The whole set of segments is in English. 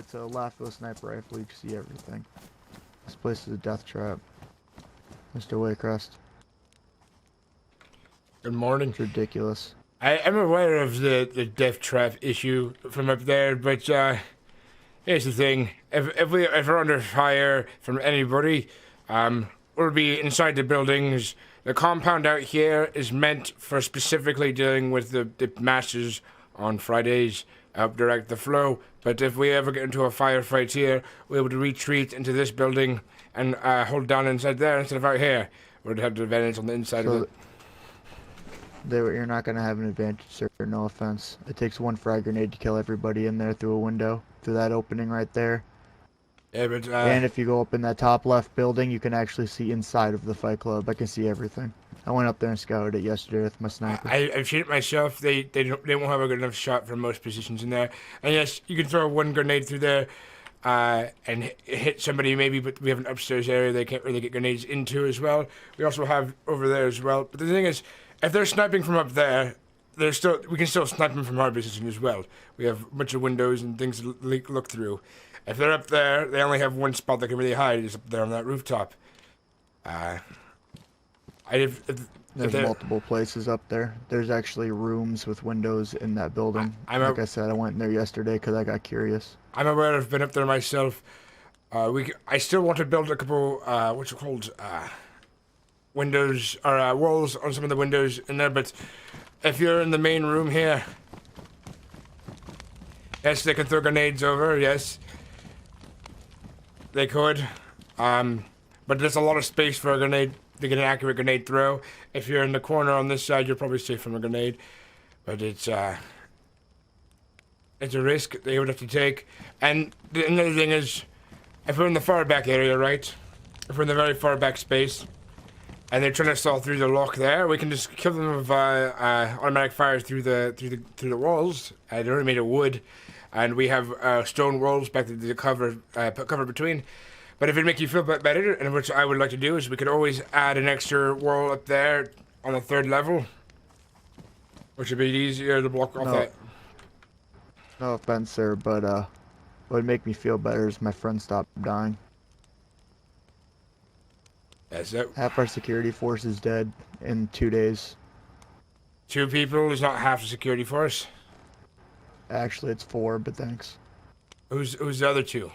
it's a LAFO sniper rifle. You can see everything. This place is a death trap. Mr. Waycrest. Good morning. It's ridiculous. I'm aware of the death trap issue from up there, but here's the thing: if we're under fire from anybody, we'll be inside the buildings. The compound out here is meant for specifically dealing with the masses on Fridays, help direct the flow. But if we ever get into a firefight here, we're able to retreat into this building and hold down inside there instead of out here. We'd have the advantage on the inside of it. You're not going to have an advantage, sir. No offense. It takes one frag grenade to kill everybody in there through a window, through that opening right there. Yeah, but and if you go up in that top left building, you can actually see inside of the fight club. I can see everything. I went up there and scouted it yesterday with my sniper. I've seen it myself. They won't have a good enough shot for most positions in there. And yes, you can throw one grenade through there and hit somebody maybe, but we have an upstairs area they can't really get grenades into as well. We also have over there as well. But the thing is, if they're sniping from up there, we can still snipe them from our position as well. We have a bunch of windows and things to look through. If they're up there, they only have one spot they can really hide, is up there on that rooftop. There's multiple places up there. There's actually rooms with windows in that building. Like I said, I went in there yesterday because I got curious. I'm aware. I've been up there myself. I still want to build a couple, windows or walls on some of the windows in there. But if you're in the main room here, yes, they can throw grenades over. Yes, they could. But there's a lot of space for a grenade to get an accurate grenade throw. If you're in the corner on this side, you're probably safe from a grenade. But it's a risk they would have to take. And another thing is, if we're in the far back area, right? If we're in the very far back space, and they're trying to saw through the lock there, we can just kill them with automatic fire through the walls. They're only made of wood, and we have stone walls back to the cover between. But if it make you feel better, and which I would like to do, is we could always add an extra wall up there on the third level, which would be easier to block off that. No offense, sir, but what would make me feel better is my friend stopped dying. That's it. Half our security force is dead in 2 days. 2 people is not half the security force. Actually, it's 4, but thanks. Who's the other 2?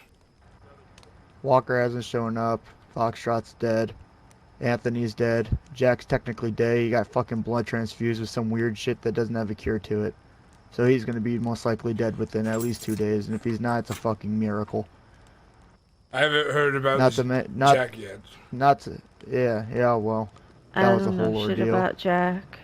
Walker hasn't shown up. Foxtrot's dead. Anthony's dead. Jack's technically dead. He got fucking blood transfused with some weird shit that doesn't have a cure to it. So he's gonna be most likely dead within at least 2 days, and if he's not, it's a fucking miracle. I haven't heard about Jack yet. Yeah, well, that was a whole ordeal. I don't know shit about Jack.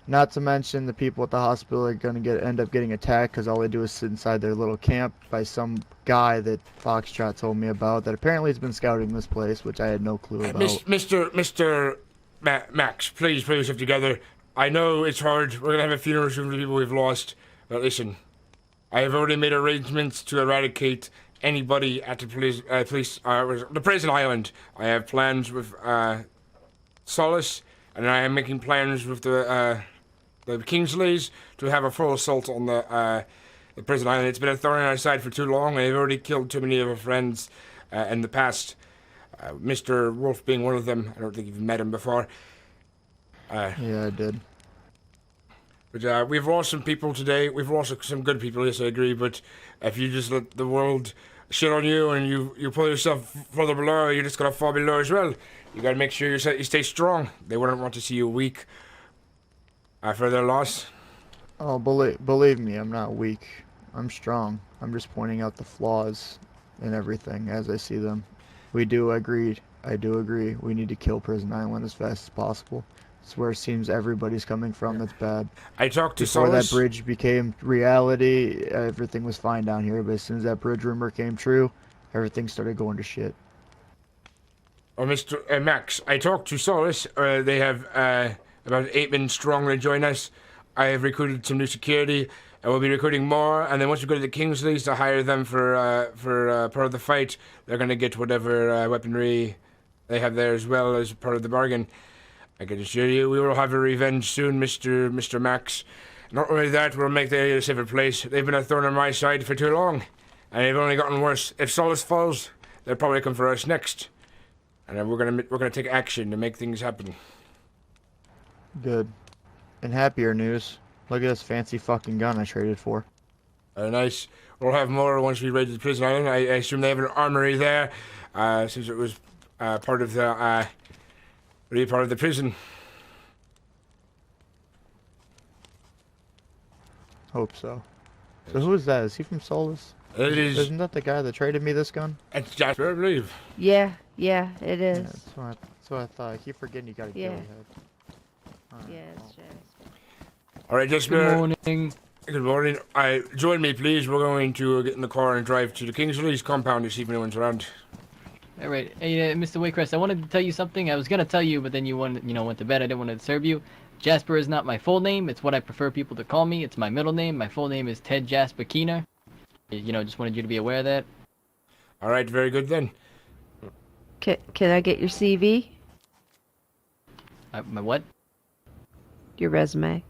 Not to mention the people at the hospital are gonna end up getting attacked because all they do is sit inside their little camp by some guy that Foxtrot told me about that apparently has been scouting this place, which I had no clue about. Mr. Max, please put yourself together. I know it's hard. We're gonna have a funeral soon for the people we've lost. But listen, I have already made arrangements to eradicate anybody at the the prison island. I have plans with Solace, and I am making plans with the Kingsleys to have a full assault on the prison island. It's been a thorn in our side for too long, and they've already killed too many of our friends in the past. Mr. Wolf being one of them. I don't think you've met him before. Yeah, I did. But we've lost some people today. We've lost some good people, yes, I agree. But if you just let the world shit on you and you pull yourself further below, you're just going to fall below as well. You got to make sure you stay strong. They wouldn't want to see you weak after their loss. Oh, believe me, I'm not weak. I'm strong. I'm just pointing out the flaws in everything as I see them. I do agree. We need to kill Prison Island as fast as possible. It's where it seems everybody's coming from. That's bad. I talked to Before Solace. that bridge became reality, everything was fine down here. But as soon as that bridge rumor came true, everything started going to shit. Oh, Mr. Max, I talked to Solace. They have about 8 men strong to join us. I have recruited some new security, and we'll be recruiting more. And then once we go to the Kingsleys to hire them for part of the fight, they're going to get whatever weaponry they have there as well as part of the bargain. I can assure you, we will have a revenge soon, Mr. Max. Not only that, we'll make the area a safer place. They've been a thorn on my side for too long. and they've only gotten worse. If Solus falls, they'll probably come for us next, and then we're gonna take action to make things happen. Good. In happier news, look at this fancy fucking gun I traded for. Very nice. We'll have more once we raid the prison island. I assume they have an armory there, since it was part of the really part of the prison. Hope so. So who is that? Is he from Solus? It is. Isn't that the guy that traded me this gun? It's Jasper, I believe. Yeah, it is. Yeah, that's what I thought. I keep forgetting you gotta kill Yeah. his head. Alright, Yeah, it's well. Jasper. All right, Jasper. Good morning. Good morning. Join me, please. We're going to get in the car and drive to the Kingsley's compound to see if anyone's around. All right, hey, Mr. Waycrest, I wanted to tell you something. I was gonna tell you, but then you went to bed. I didn't want to disturb you. Jasper is not my full name. It's what I prefer people to call me. It's my middle name. My full name is Ted Jasper Keener. Just wanted you to be aware of that. All right, very good then. Can I get your CV? My what? Your resume.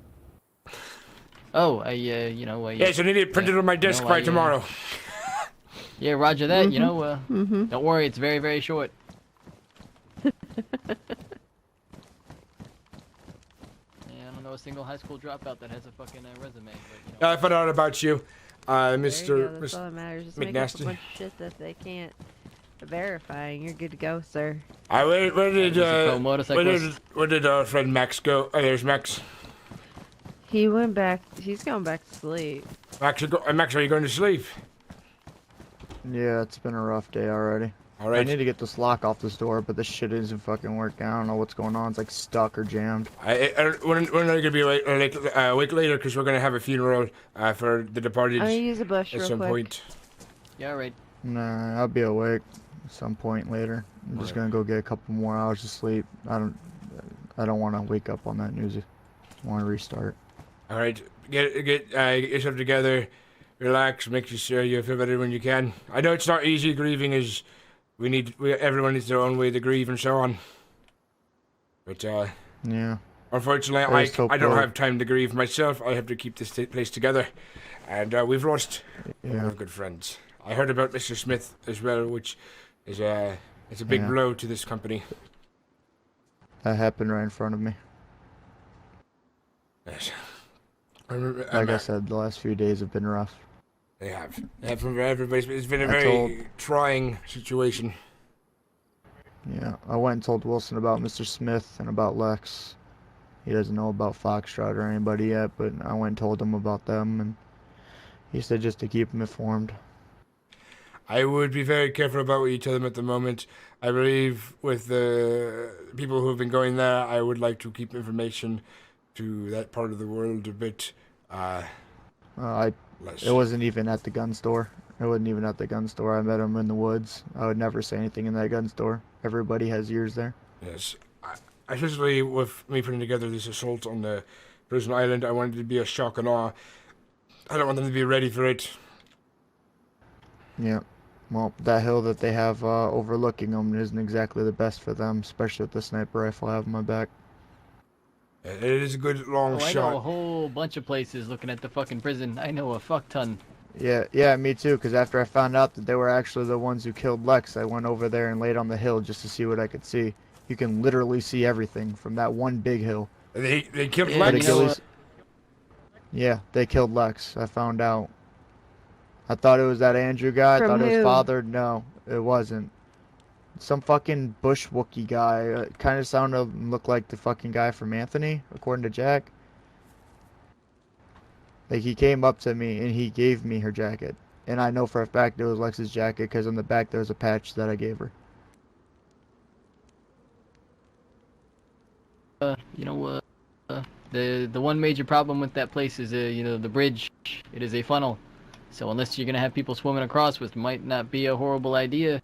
Oh, Yes, I need it printed on my desk by tomorrow. Yeah, roger that. Mm-hmm. Don't worry, it's very, very short. I don't know a single high school dropout that has a fucking resume. But, I found out about you, There you Mr. go. That's all that matters. Just make McNasty. up a bunch of shit that they can't verify, and you're good to go, sir. Where did our friend Max go? Oh, there's Max. He went back. He's going back to sleep. Max, are you going to sleep? Yeah, it's been a rough day already. All I right. need to get this lock off this door, but this shit isn't fucking working. I don't know what's going on. It's like stuck or jammed. We're not going to be awake later because we're going to have a funeral for the departed I'm gonna use a bush at real some quick. point. Yeah, all right. Nah, I'll be awake at some point later. I'm just gonna go get a couple more hours of sleep. I don't want to wake up on that news. I want to restart. All right, get yourself together, relax, make sure you feel better when you can. I know it's not easy grieving, as everyone needs their own way to grieve and so on. But Yeah. unfortunately, I just hope I don't we're- have time to grieve myself. I have to keep this place together, and we've lost a lot Yeah. of good friends. I heard about Mr. Smith as well, which is it's a big Yeah. blow to this company. That happened right in front of me. Yes. I remember, Like I said, the last few days have been rough. They have. From everybody's. It's been a I very told- trying situation. Yeah, I went and told Wilson about Mr. Smith and about Lex. He doesn't know about Foxtrot or anybody yet, but I went and told him about them, and he said just to keep him informed. I would be very careful about what you tell them at the moment. I believe with the people who have been going there, I would like to keep information to that part of the world a bit less. It wasn't even at the gun store. It wasn't even at the gun store. I met him in the woods. I would never say anything in that gun store. Everybody has ears there. Yes. Especially with me putting together this assault on the prison island, I wanted it to be a shock and awe. I don't want them to be ready for it. Yeah. Well, that hill that they have overlooking them isn't exactly the best for them, especially with the sniper rifle I have on my back. It is a good long Oh, I know a shot. whole bunch of places looking at the fucking prison. I know a fuck ton. Yeah, me too, because after I found out that they were actually the ones who killed Lex, I went over there and laid on the hill just to see what I could see. You can literally see everything from that one big hill. They killed Yeah, Lex. you know Achilles- Yeah, they killed Lex. I found out. I thought it was that Andrew guy. I From thought it was who? father. No, it wasn't. Some fucking bush Wookie guy. Kind of sounded and looked like the fucking guy from Anthony, according to Jack. Like, he came up to me and he gave me her jacket. And I know for a fact it was Lex's jacket because on the back there was a patch that I gave her. The one major problem with that place is the bridge. It is a funnel, so unless you're gonna have people swimming across, which might not be a horrible idea,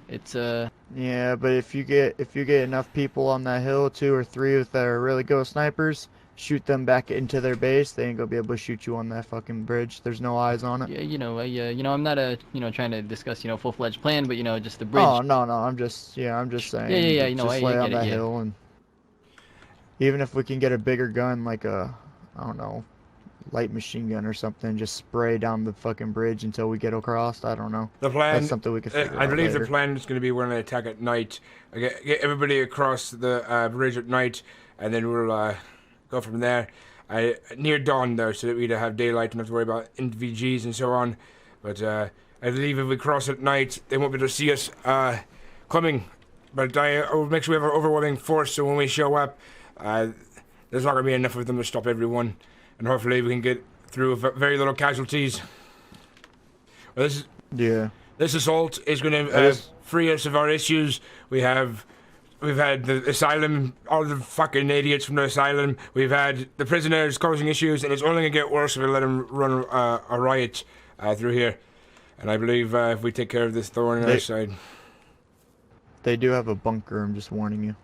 it's Yeah, but if you get enough people on that hill, 2 or 3 that are really good snipers, shoot them back into their base, they ain't gonna be able to shoot you on that fucking bridge. There's no eyes on it. yeah, I'm not trying to discuss full-fledged plan, but just the bridge. Oh no, I'm just saying. Yeah, just I lay get on it, that yeah. hill, and even if we can get a bigger gun, like a, I don't know, light machine gun or something, just spray down the fucking bridge until we get across. I don't know. The plan. That's something we could figure I out believe later. the plan is going to be we're going to attack at night. Get everybody across the bridge at night, and then we'll go from there. Near dawn though, so that we'd have daylight and not have to worry about NVGs and so on. But I believe if we cross at night, they won't be able to see us coming. But I will make sure we have an overwhelming force, so when we show up, there's not going to be enough of them to stop everyone. And hopefully we can get through with very little casualties. Well, this assault is going to free us of our issues. We've had the asylum, all the fucking idiots from the asylum. We've had the prisoners causing issues, and it's only going to get worse if we let them run a riot through here. And I believe if we take care of this thorn on our side. They do have a bunker, I'm just warning you.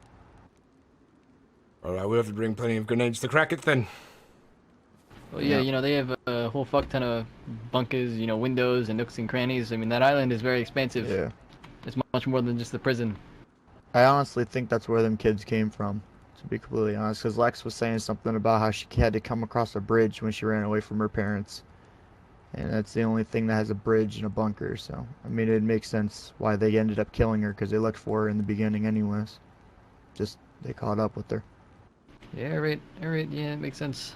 Well, we'll have to bring plenty of grenades to crack it then. Well, yeah, you know, they have a whole fuck ton of bunkers, you know, windows and nooks and crannies. I mean, that island is very expansive. Yeah. It's much more than just the prison. I honestly think that's where them kids came from, to be completely honest, because Lex was saying something about how she had to come across a bridge when she ran away from her parents. And that's the only thing that has a bridge and a bunker, so, I mean, it makes sense why they ended up killing her, because they looked for her in the beginning anyways. Just, they caught up with her. Yeah, right, yeah, it makes sense.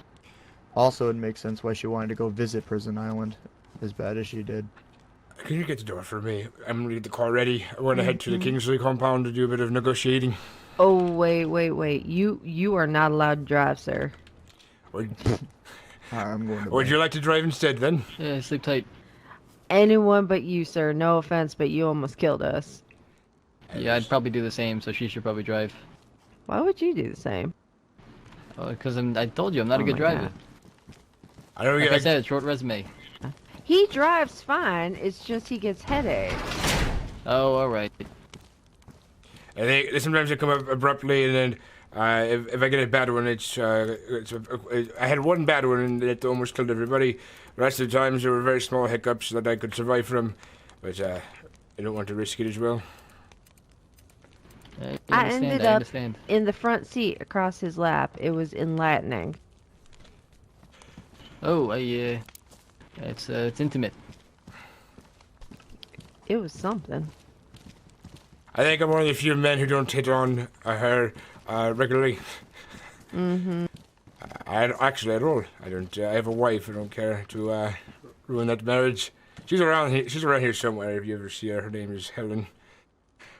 Also, it makes sense why she wanted to go visit Prison Island, as bad as she did. Can you get the door for me? I'm going to get the car ready. I want to head to the Kingsley compound to do a bit of negotiating. Oh, wait. You are not allowed to drive, sir. I'm going to Would you like to drive instead, then? Yeah, sleep tight. Anyone but you, sir. No offense, but you almost killed us. Yeah, I'd probably do the same, so she should probably drive. Why would you do the same? Because I told you, I'm not a good my driver. God. I don't Like get. I said, short resume. He drives fine. It's just he gets headaches. Oh, alright. Sometimes they come up abruptly, and then if I get a bad one, I had one bad one, and it almost killed everybody. The rest of the times, there were very small hiccups that I could survive from, but I don't want to risk it as well. I ended I up understand. in the front seat across his lap. It was enlightening. Oh, it's intimate. It was something. I think I'm one of the few men who don't hit on her regularly. Mm-hmm. Actually, at all. I don't. I have a wife. I don't care to ruin that marriage. She's around here. She's around here somewhere. If you ever see her, her name is Helen.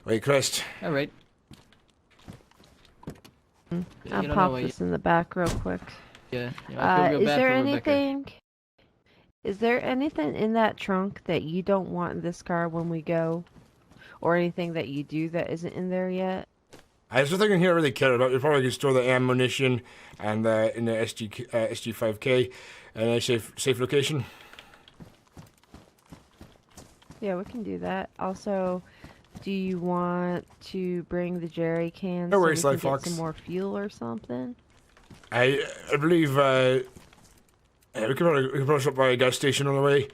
Wait, Crest. All right. I'll pop this in the back real quick. Yeah. I feel real Is bad there for Rebecca. anything? Is there anything in that trunk that you don't want in this car when we go, or anything that you do that isn't in there yet? There's nothing in here I really care about. You probably can store the ammunition and in the SG5K in a safe location. Yeah, we can do that. Also, do you want to bring the jerry cans No so we worries, can Sly get Fox. some more fuel or something? I believe we can probably stop by a gas station on the way.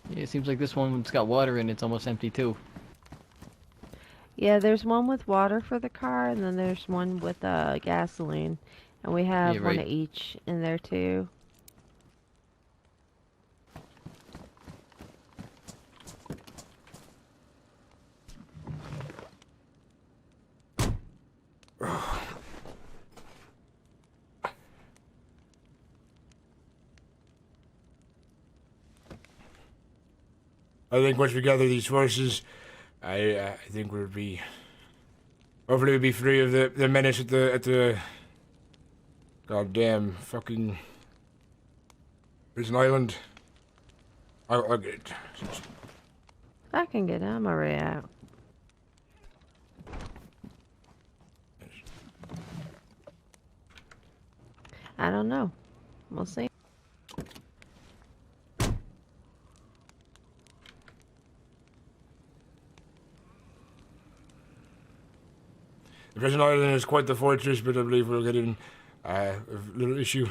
Yeah, it seems like this one's got water in it. It's almost empty too. Yeah, there's one with water for the car, and then there's one with gasoline. And we have Yeah, one right. of each in there too. I think once we gather these forces, I think we'll be. Hopefully, we'll be free of the menace at the. Goddamn fucking. Prison Island. I'll get it. I can get it. I'm already out. I don't know. We'll see. The prison island is quite the fortress, but I believe we'll get in a little issue.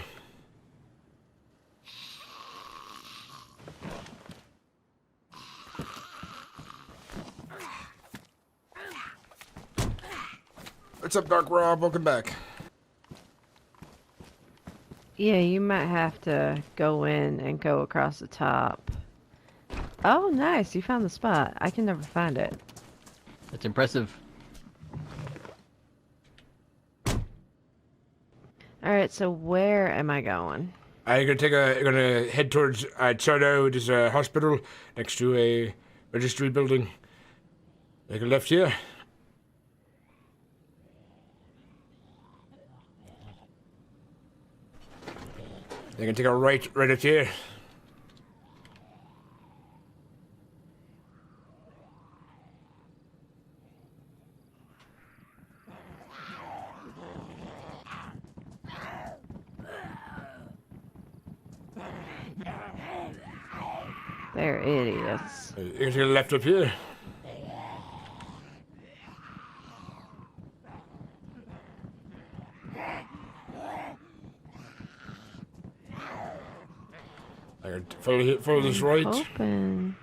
What's up, Doc Rob? Welcome back. Yeah, you might have to go in and go across the top. Oh, nice. You found the spot. I can never find it. That's impressive. Alright, so where am I going? You're gonna head towards Chardo, which is a hospital next to a registry building. Take a left here. You can take a right up here. There it is. You can take a left up here. Follow this right. Open.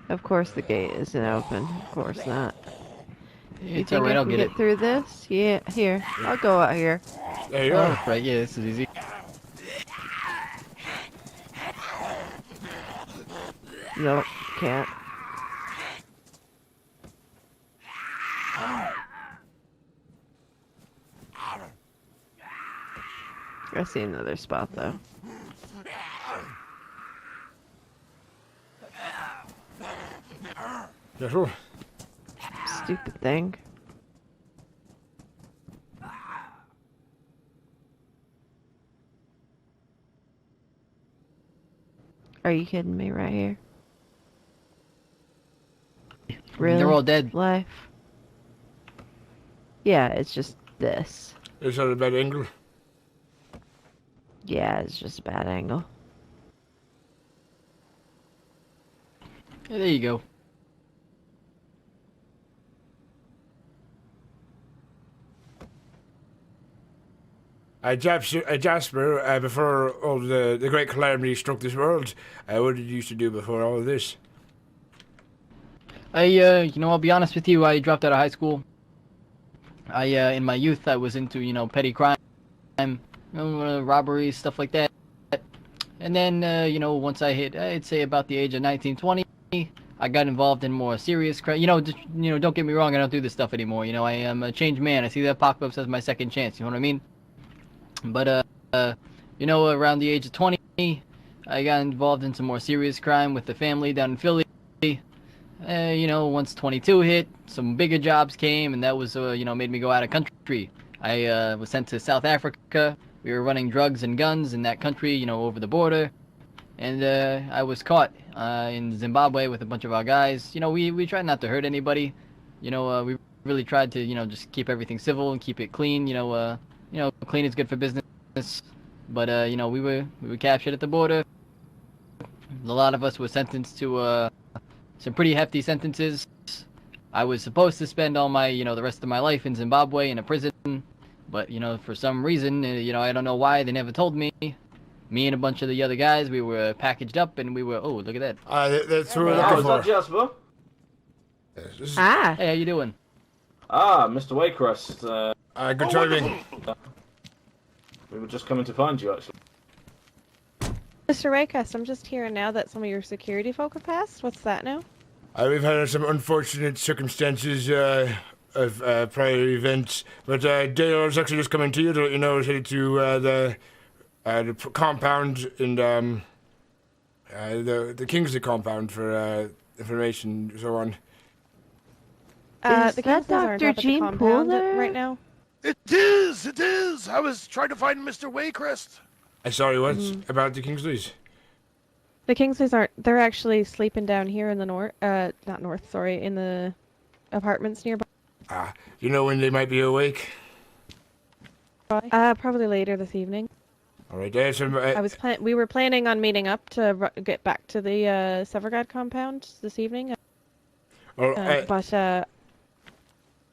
Of course the gate isn't open. Of course not. You It's think alright, I I'll can get it. through this? Yeah, here. I'll go out here. There you Oh, are. right, yeah, this is easy. Nope, can't. I see another spot though. Careful. Stupid thing. Are you kidding me right here? Really? They're all dead. Life. Yeah, it's just this. Is that a bad angle? Yeah, it's just a bad angle. Yeah, there you go. Jasper, before all the great calamity struck this world, what did you used to do before all of this? I'll be honest with you, I dropped out of high school. In my youth, I was into, petty crime, robberies, stuff like that. And then, once I hit, I'd say about the age of 19, 20, I got involved in more serious crime. Don't get me wrong, I don't do this stuff anymore. I am a changed man. I see the apocalypse as my second chance, you know what I mean? But, around the age of 20, I got involved in some more serious crime with the family down in Philly. Once 22 hit, some bigger jobs came, and that was, made me go out of country. I was sent to South Africa. We were running drugs and guns in that country, over the border. And I was caught in Zimbabwe with a bunch of our guys. We tried not to hurt anybody. We really tried to, just keep everything civil and keep it clean. Clean is good for business. But, we were captured at the border. A lot of us were sentenced to some pretty hefty sentences. I was supposed to spend all my, the rest of my life in Zimbabwe in a prison. But, for some reason, I don't know why, they never told me. Me and a bunch of the other guys, we were packaged up and we were, oh, look at that. That's what we're Oh, looking is that for. Jasper? Ah! Hey, how you doing? Ah, Mr. Waycrest. Good timing. We were just coming to find you, actually. Mr. Raycrest, I'm just hearing now that some of your security folk have passed. What's that now? We've had some unfortunate circumstances of prior events, but Dale is actually just coming to you to let you know I was headed to the compound in the Kingsley compound for information and so on. Is The that Kingsley's aren't Dr. up at the Jean compound Poole there? right now. It is! It is! I was trying to find Mr. Waycrest. Sorry, what? About the Kingsleys? The Kingsleys aren't. They're actually sleeping down here in the north. Not north. Sorry, in the apartments nearby. You know when they might be awake? Probably later this evening. All right, there's some... We were planning on meeting up to get back to the Severgard compound this evening. But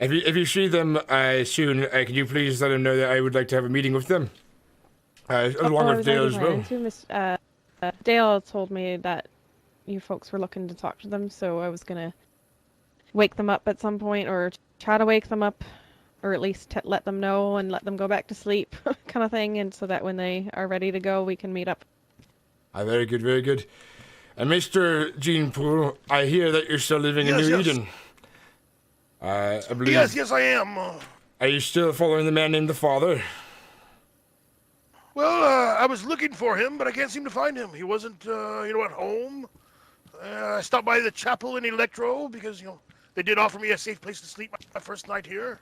if you see them soon, can you please let them know that I would like to have a meeting with them? Along with Dale as well. Dale told me that you folks were looking to talk to them, so I was gonna wake them up at some point, or try to wake them up. or at least let them know and let them go back to sleep, kind of thing, and so that when they are ready to go, we can meet up. Very good, very good. And Mr. Jeanpool, I hear that you're still living in Yes, New yes. Eden. I believe. Yes, I am. Are you still following the man named the Father? Well, I was looking for him, but I can't seem to find him. He wasn't, at home. I stopped by the chapel in Electro because, they did offer me a safe place to sleep my first night here.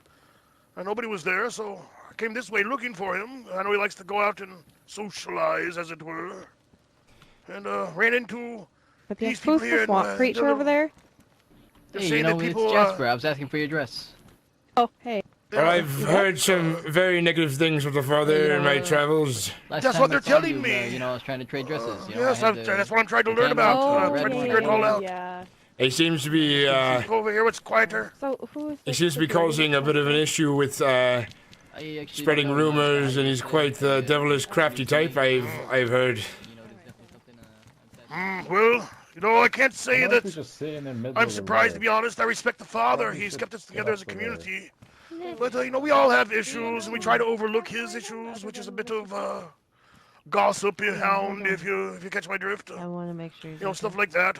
And nobody was there, so I came this way looking for him. I know he likes to go out and socialize, as it were. And ran into But the these people exclusive here. swamp creature over there? They're Hey, saying that it's people, Jasper. I was asking for your address. Oh, hey. Well, I've heard some very negative things with the Father in my travels. Last That's time what I they're saw telling you, me. I was trying to trade dresses. yes, I had that's what I'm trying to learn the about. camera, Trying to red figure it all out. Yeah. He seems to be, Over here, it's quieter. So who is he this seems to be figure? causing a bit of an issue with, I actually spreading don't know much rumors, about and it. he's quite the devilish, crafty type. I've heard. There's definitely something. Well, I can't say Why don't we that just sit in the middle I'm of the surprised, to road? be honest. I respect the Father. Why don't we He's just kept us get together off as a the road? community. But, we all have issues, and we try to overlook his issues, which is a bit of, gossip hound, if you catch my drift. I want to make sure. He's Stuff like that.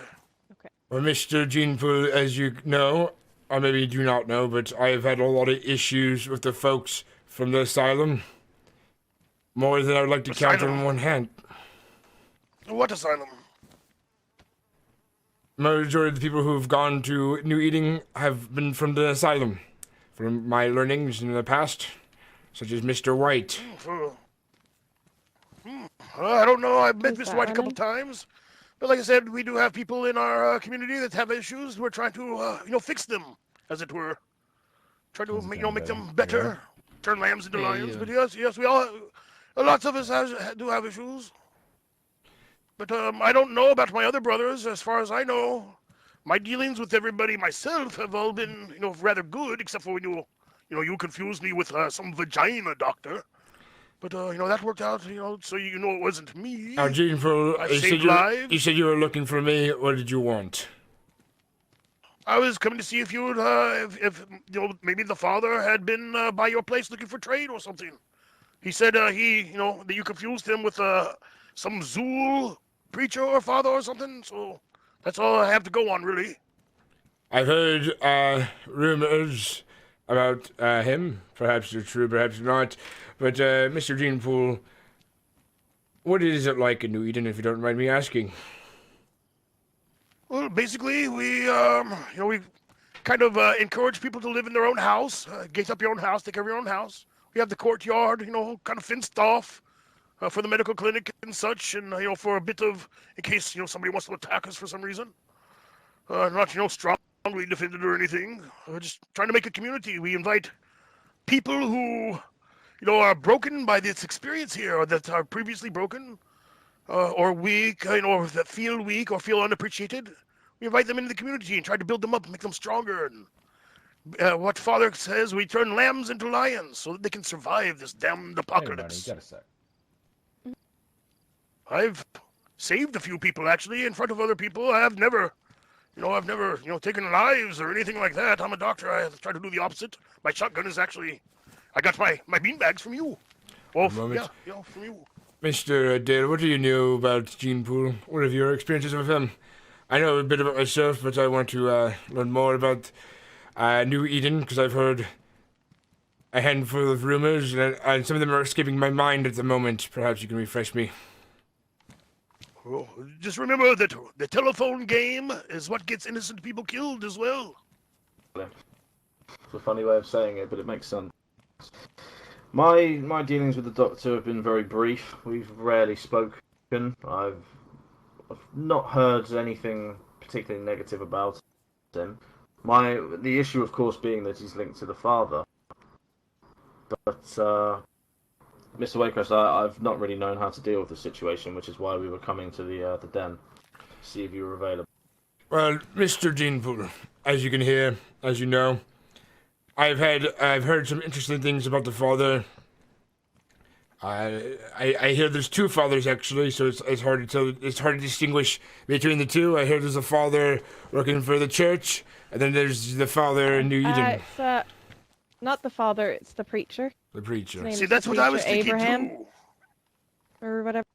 Well, Mr. Jeanpool, as you know, or maybe you do not know, but I've had a lot of issues with the folks from the asylum. More than I'd like to count Asylum? on one hand. What asylum? Majority of the people who've gone to New Eden have been from the asylum. From my learnings in the past, such as Mr. White. I don't know. I've met Who's Mr. that White a couple running? times. But like I said, we do have people in our community that have issues. We're trying to, fix them, as it were. Try to, make them better. Turn lambs into Yeah, lions. yeah. But yes, we all, lots of us do have issues. But I don't know about my other brothers. As far as I know, my dealings with everybody myself have all been, rather good, except for when you confused me with some vagina doctor. But, that worked out, so it wasn't me. Now, Jeanpool, I you saved said lives. you said you were looking for me. What did you want? I was coming to see if you would, if maybe the Father had been by your place looking for trade or something. He said that you confused him with some Zool preacher or father or something. So that's all I have to go on, really. I've heard rumors about him. Perhaps they're true, perhaps not. But Mr. Jeanpool, what is it like in New Eden, if you don't mind me asking? Well, basically, we kind of encourage people to live in their own house, gate up your own house, take care of your own house. We have the courtyard, kind of fenced off for the medical clinic and such, and for a bit of, in case somebody wants to attack us for some reason. Not strongly defended or anything. Just trying to make a community. We invite people who are broken by this experience here, or that are previously broken, or weak, or that feel weak or feel unappreciated. We invite them into the community and try to build them up, make them stronger. And what Father says, we turn lambs into lions so that they can survive this damned Hey, Barney, apocalypse. got a sec. I've saved a few people, actually, in front of other people. I've never, taken lives or anything like that. I'm a doctor. I try to do the opposite. My shotgun is actually, I got my beanbags from you. Well, moment. yeah, from you. Mr. Dale, what do you know about Jeanpool? What have your experiences with him? I know a bit about myself, but I want to learn more about New Eden, because I've heard a handful of rumors, and some of them are escaping my mind at the moment. Perhaps you can refresh me. Well, just remember that the telephone game is what gets innocent people killed as well. It's a funny way of saying it, but it makes sense. My dealings with the Doctor have been very brief. We've rarely spoken. I've not heard anything particularly negative about him. The issue, of course, being that he's linked to the Father. But Mr. Waycrest, I've not really known how to deal with the situation, which is why we were coming to the den to see if you were available. Well, Mr. Jeanpool, as you can hear, as you know, I've heard some interesting things about the Father. I hear there's two fathers actually, so it's hard to tell. It's hard to distinguish between the two. I hear there's a father working for the church, and then there's the Father in New Eden. Not the father, it's the preacher. The His preacher. name See, is that's the what I was preacher thinking Abraham, too. or whatever.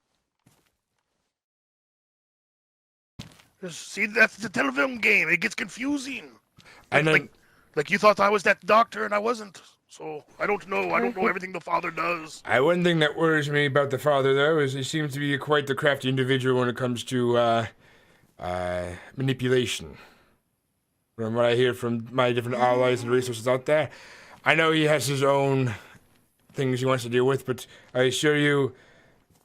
See, that's the telephone game. It gets confusing. And then, Like you thought I was that doctor, and I wasn't. So I don't know. I don't know everything the father does. one thing that worries me about the father, though, is he seems to be quite the crafty individual when it comes to manipulation. From what I hear from my different allies and resources out there, I know he has his own things he wants to deal with, but I assure you,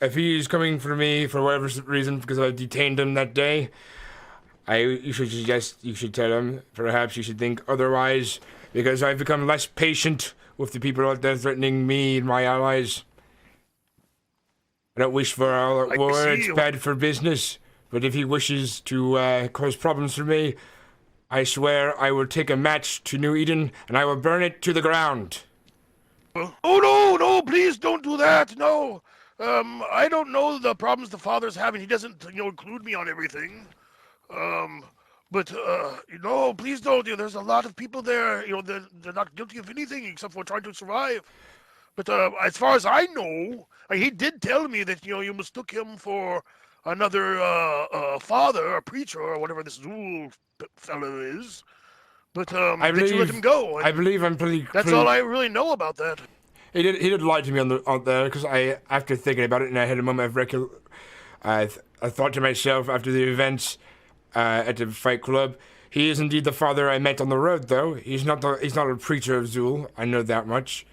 if he's coming for me for whatever reason, because I detained him that day, you should tell him. Perhaps you should think otherwise, because I've become less patient with the people out there threatening me and my allies. I don't wish for our war. It's bad for business. But if he wishes to cause problems for me, I swear I will take a match to New Eden and I will burn it to the ground. Oh no, please don't do that. No. I don't know the problems the father's having. He doesn't, include me on everything. But please don't. There's a lot of people there. They're not guilty of anything except for trying to survive. But as far as I know, he did tell me that you mistook him for another father, a preacher, or whatever this Zool fellow is. But that you let him go. I believe I'm pretty. That's all I really know about that. He did lie to me out there, because after thinking about it, and I had a moment of I thought to myself after the events at the Fight Club, he is indeed the father I met on the road. Though he's not a preacher of Zool. I know that much.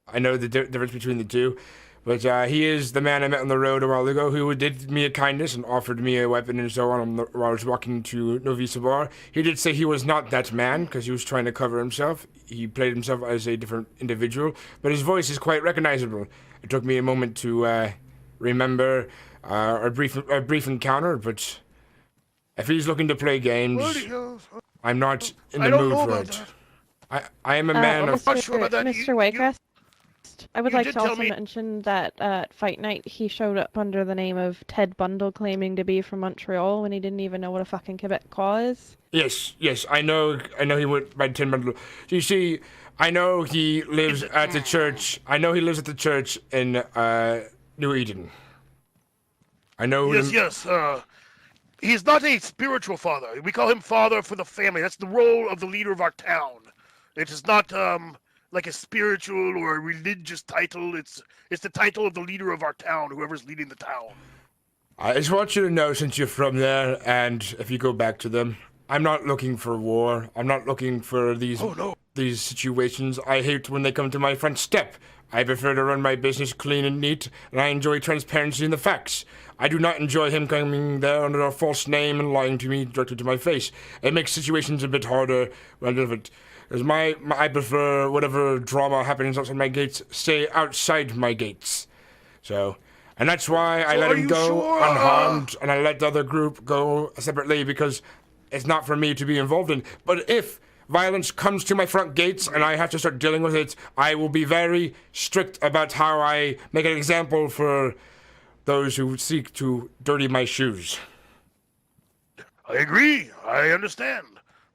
I know the difference between the two. But he is the man I met on the road a while ago who did me a kindness and offered me a weapon and so on while I was walking to Novi Sabor. He did say he was not that man because he was trying to cover himself. He played himself as a different individual, but his voice is quite recognizable. It took me a moment to remember our brief encounter, but if he's looking to play games, I'm not in the mood for it. I am a man of... I'm not sure about that. Mr. Waycrest, I would you like did to tell also me- mention that at Fight Night he showed up under the name of Ted Bundle, claiming to be from Montreal when he didn't even know what a fucking Quebecois is. Yes, I know he went by 10 bundle. You see, I know he lives at the church. I know he lives at the church in New Eden. I know. Yes. He's not a spiritual father. We call him father for the family. That's the role of the leader of our town. It is not like a spiritual or a religious title. It's the title of the leader of our town, whoever's leading the town. I just want you to know, since you're from there, and if you go back to them, I'm not looking for war. I'm not looking for these situations. I hate when they come to my front step. I prefer to run my business clean and neat, and I enjoy transparency in the facts. I do not enjoy him coming there under a false name and lying to me directly to my face. It makes situations a bit harder when because I prefer whatever drama happens outside my gates stay outside my gates. So, and that's why I let him go unharmed, and I let the other group go separately, because it's not for me to be involved in. But if violence comes to my front gates and I have to start dealing with it, I will be very strict about how I make an example for those who seek to dirty my shoes. I agree. I understand.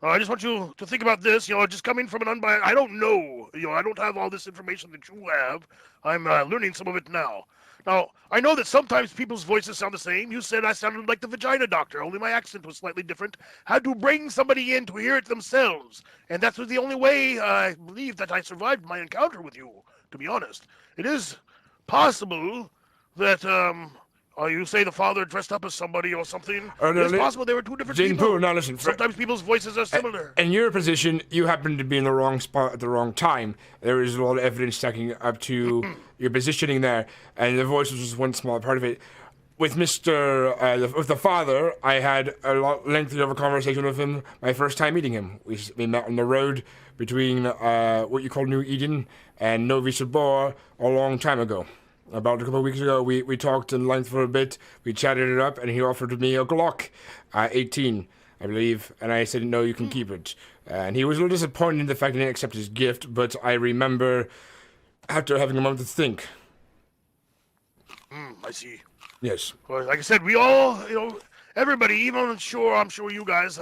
I just want you to think about this. Just coming from an unbiased... I don't know. I don't have all this information that you have. I'm learning some of it now. Now, I know that sometimes people's voices sound the same. You said I sounded like the vagina doctor, only my accent was slightly different. Had to bring somebody in to hear it themselves. And that was the only way I believe that I survived my encounter with you, to be honest. It is possible that, you say the father dressed up as somebody or something. It's possible they were two different people. Now listen. Sometimes people's voices are similar. In your position, you happen to be in the wrong spot at the wrong time. There is a lot of evidence stacking up to your positioning there, and the voice was just one small part of it. With with the father, I had a lot lengthy of a conversation with him my first time meeting him. We met on the road between what you call New Eden and Novi Sabor a long time ago. About a couple of weeks ago, we talked in length for a bit. We chatted it up, and he offered me a Glock 18, I believe, and I said, no, you can keep it. And he was a little disappointed in the fact that I didn't accept his gift, but I remember after having a moment to think. I see. Yes. Well, like I said, we all, everybody, even I'm sure you guys,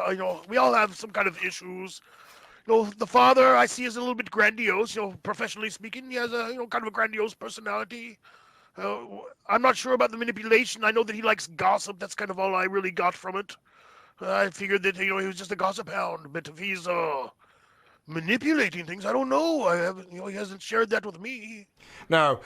we all have some kind of issues. the father I see is a little bit grandiose. Professionally speaking, he has a kind of a grandiose personality. I'm not sure about the manipulation. I know that he likes gossip. That's kind of all I really got from it. I figured that he was just a gossip hound. But if he's manipulating things, I don't know. I haven't. He hasn't shared that with me. Now,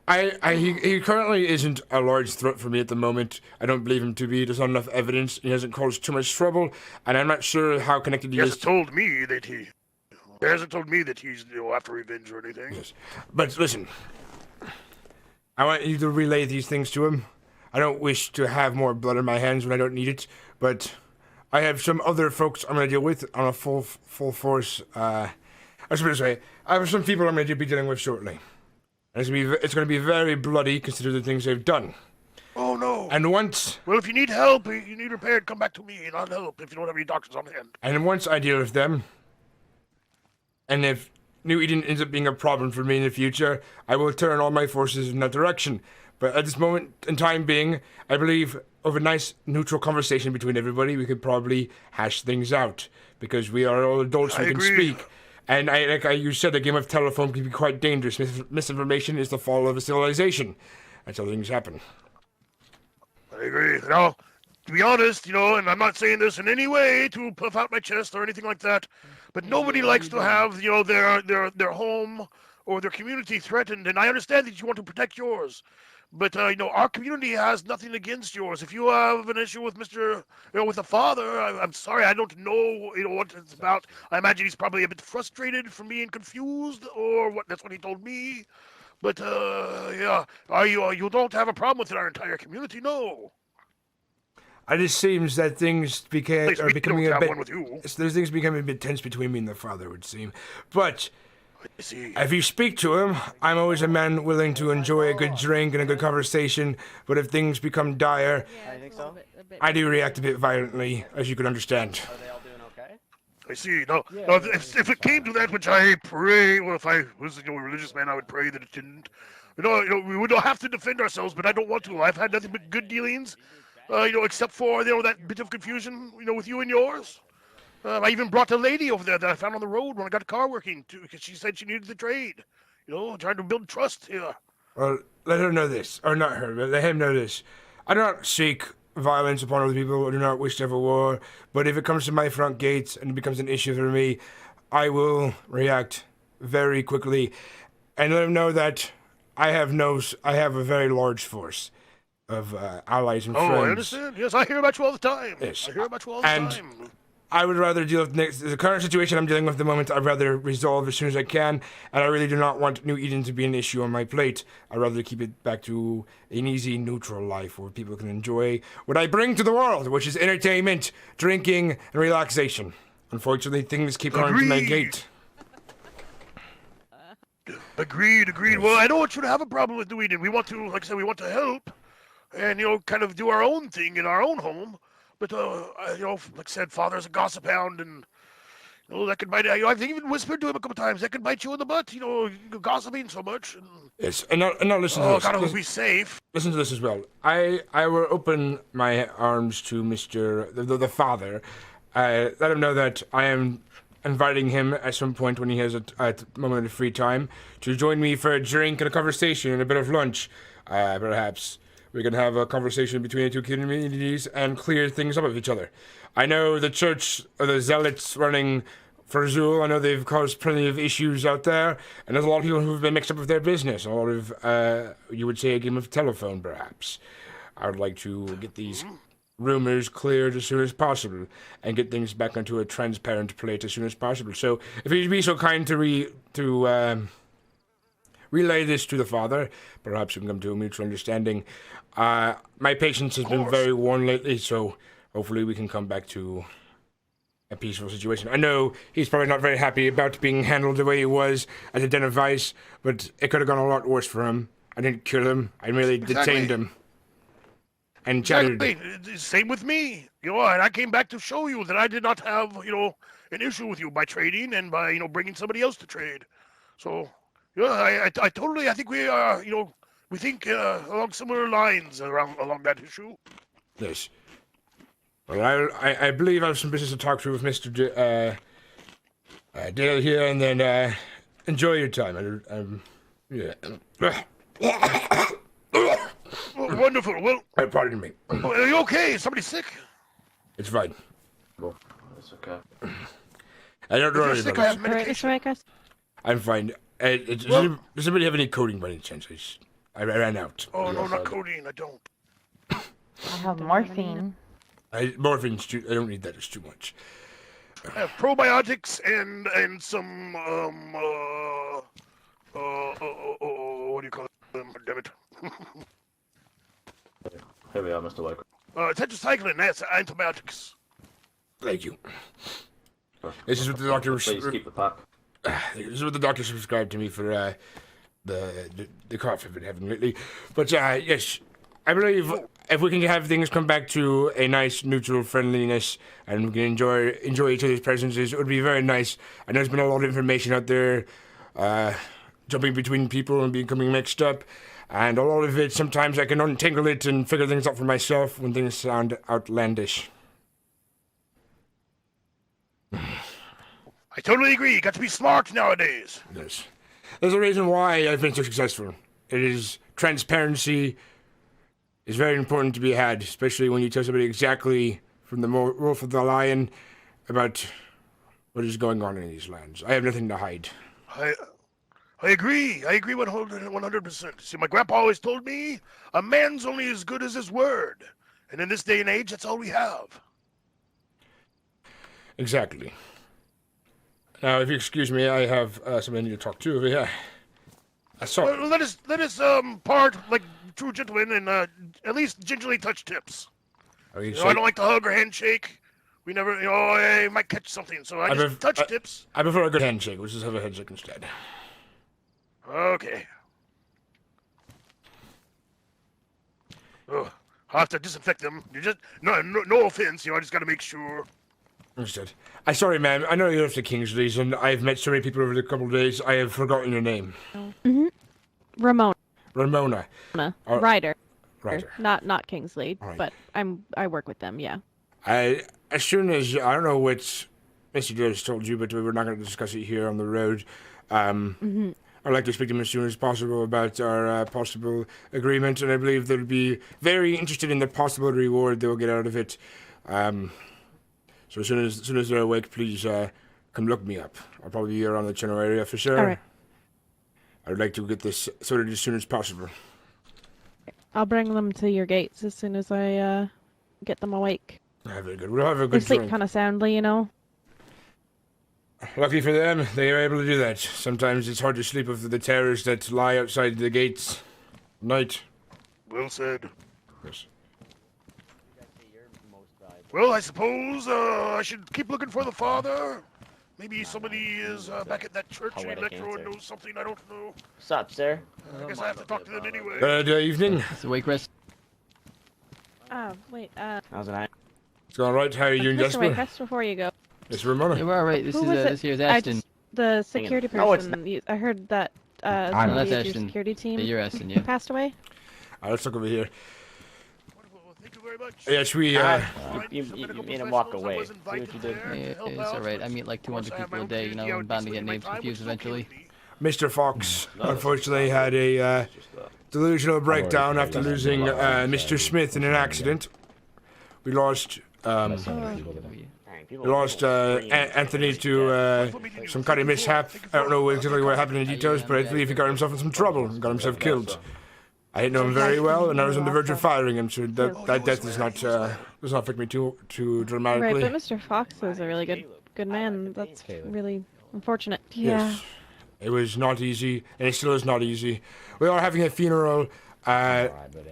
he currently isn't a large threat for me at the moment. I don't believe him to be. There's not enough evidence. He hasn't caused too much trouble, and I'm not sure how connected He he is. hasn't told me that he's after revenge or anything. Yes. But listen, I want you to relay these things to him. I don't wish to have more blood on my hands when I don't need it, but I have some other folks I'm going to deal with on a full force. I was going to say, I have some people I'm going to be dealing with shortly. And it's going to be very bloody, considering the things they've done. Oh no! And once... Well, if you need help, you need repaired, come back to me and I'll help if you don't have any doctors on hand. And once I deal with them, and if New Eden ends up being a problem for me in the future, I will turn all my forces in that direction. But at this moment in time being, I believe of a nice neutral conversation between everybody, we could probably hash things out. Because we are all adults and we can speak. And like you said, a game of telephone can be quite dangerous. Misinformation is the fall of a civilization. That's how things happen. I agree. Now, to be honest, and I'm not saying this in any way to puff out my chest or anything like that, but nobody likes to have, their home or their community threatened. And I understand that you want to protect yours. But, our community has nothing against yours. If you have an issue with with the father, I'm sorry, I don't know, what it's about. I imagine he's probably a bit frustrated from being confused, or what, that's what he told me. But, yeah, you don't have a problem with our entire community, no. It just seems that things are becoming a bit... There's things becoming a bit tense between me and the father, it would seem. But... if you speak to him, I'm always a man willing to enjoy a good drink and a good conversation, but if things become dire, I do react a bit violently, as you can understand. Are they all doing okay? I see. No, if it came to that, which I pray, well, if I was a religious man, I would pray that it didn't. We would have to defend ourselves, but I don't want to. I've had nothing but good dealings, except for, that bit of confusion, with you and yours. I even brought a lady over there that I found on the road when I got the car working, too, because she said she needed the trade. Trying to build trust here. Well, let her know this. Or not her, but let him know this. I do not seek violence upon other people. I do not wish to have a war. But if it comes to my front gates and it becomes an issue for me, I will react very quickly and let him know that I have a very large force of allies and friends. Oh, I understand. Yes, I hear about you all the time. Yes. I hear about you all the time. I would rather deal with the current situation I'm dealing with at the moment. I'd rather resolve as soon as I can, and I really do not want New Eden to be an issue on my plate. I'd rather keep it back to an easy, neutral life where people can enjoy what I bring to the world, which is entertainment, drinking, and relaxation. Unfortunately, things keep coming to my gate. Agreed. Well, I don't want you to have a problem with New Eden. We want to, like I said, we want to help, and kind of do our own thing in our own home. But, like I said, father's a gossip hound, and, that could bite, I've even whispered to him a couple times, that could bite you in the butt, gossiping so much. And, yes, and now listen to this. Oh, gotta be safe. Listen to this as well. I will open my arms to the father. Let him know that I am inviting him at some point when he has a moment of free time to join me for a drink and a conversation and a bit of lunch, perhaps. We can have a conversation between the two communities and clear things up with each other. I know the church, or the zealots running for Zul, I know they've caused plenty of issues out there, and there's a lot of people who've been mixed up with their business. A lot of, you would say, a game of telephone, perhaps. I would like to get these rumors cleared as soon as possible and get things back onto a transparent plate as soon as possible. So, if you'd be so kind to relay this to the father, perhaps we can come to a mutual understanding. My patience has been very worn lately, so hopefully we can come back to a peaceful situation. I know he's probably not very happy about being handled the way he was at the Den of Vice, but it could have gone a lot worse for him. I didn't kill him. I merely detained him. And chattered. Exactly. Same with me. And I came back to show you that I did not have, an issue with you by trading and by, bringing somebody else to trade. So, I think we are, we think along similar lines along that issue. Yes. Well, I believe I have some business to talk to with Mr. Deal here, and then enjoy your time. Yeah. Oh, wonderful. Well, Pardon me. are you okay? Is somebody sick? It's fine. Well, it's okay. I don't If you're worry sick, about I it. have All right, medication. Mr. Waycrest. I'm fine. Does Well- anybody have any coding by any chance? I ran out. Oh, no, Yes, not I do. codeine. I don't. I have morphine. Morphine's too. I don't need that. It's too much. I have probiotics and some what do you call them? Damn it. Here we are, Mr. Waker. Tetracycline. That's antibiotics. Thank you. This is what the doctor was. Please keep the pack. This is what the doctor prescribed to me for the cough I've been having lately. But yes, I believe if we can have things come back to a nice neutral friendliness and we can enjoy each other's presences, it would be very nice. I know there's been a lot of information out there, jumping between people and becoming mixed up, and a lot of it sometimes I can untangle it and figure things out for myself when things sound outlandish. I totally agree. You got to be smart nowadays. Yes. There's a reason why I've been so successful. It is transparency is very important to be had, especially when you tell somebody exactly from the wolf of the lion about what is going on in these lands. I have nothing to hide. I agree. I agree 100%. See, my grandpa always told me a man's only as good as his word. And in this day and age, that's all we have. Exactly. Now, if you excuse me, I have somebody I need to talk to over here. I saw. Well, let us part like true gentlemen and at least gingerly touch tips. Are you You know, I don't like to hug or handshake. We never, I might catch something, so I just touch tips. I prefer a good handshake. We'll just have a handshake instead. Okay. Oh, I'll have to disinfect them. You just no offense, I just got to make sure. Understood. I'm sorry, ma'am. I know you're after Kingsley's, and I've met so many people over the couple of days. I have forgotten your name. Ramona. Ramona. Ryder. Ryder. Not Kingsley, Right. but I work with them, yeah. As soon as I don't know what Mr. Dayz told you, but we're not going to discuss it here on the road. I'd like to speak to him as soon as possible about our possible agreement, and I believe they'll be very interested in the possible reward they'll get out of it. So as soon as they're awake, please come look me up. I'll probably be around the general area for sure. All right. I would like to get this sorted as soon as possible. I'll bring them to your gates as soon as I get them awake. Very good. We'll have a They good sleep drink. kind of soundly, you know. Lucky for them, they are able to do that. Sometimes it's hard to sleep with the terrors that lie outside the gates at night. Well said. Yes. Well, I suppose I should keep looking for the father. Maybe somebody is back at that church in Poetic Electro and answer. knows something I don't know. What's up, sir? I guess I have to talk to them anyway. Good evening. Mr. Waycrest. Wait, How's it? It's going right. How are you doing, Mr. Jasper? Waycrest, before you go. It's Ramona. Yeah, we're all right. This Who is was it? this here's I Ashton. just- the security No, it's person. I heard that No, somebody that's at your Ashton. security team Yeah, you're Ashton, yeah. passed away. Let's look over here. Wonderful. Well, thank you very much. Yes, we. You made him walk away. See what you did? Yeah, it's all right. I meet like 200 people a day. You know, I'm bound to get names confused eventually. Mr. Fox unfortunately had a delusional breakdown after losing Mr. Smith in an accident. We lost. We lost Anthony to some kind of mishap. I don't know exactly what happened in details, but I believe he got himself in some trouble and got himself killed. I didn't know him very well, and I was on the verge of firing him, so that death does not affect me too Right, dramatically. but Mr. Fox is a really good man. That's really unfortunate. Yes. It was not easy, and it still is not easy. We are having a funeral,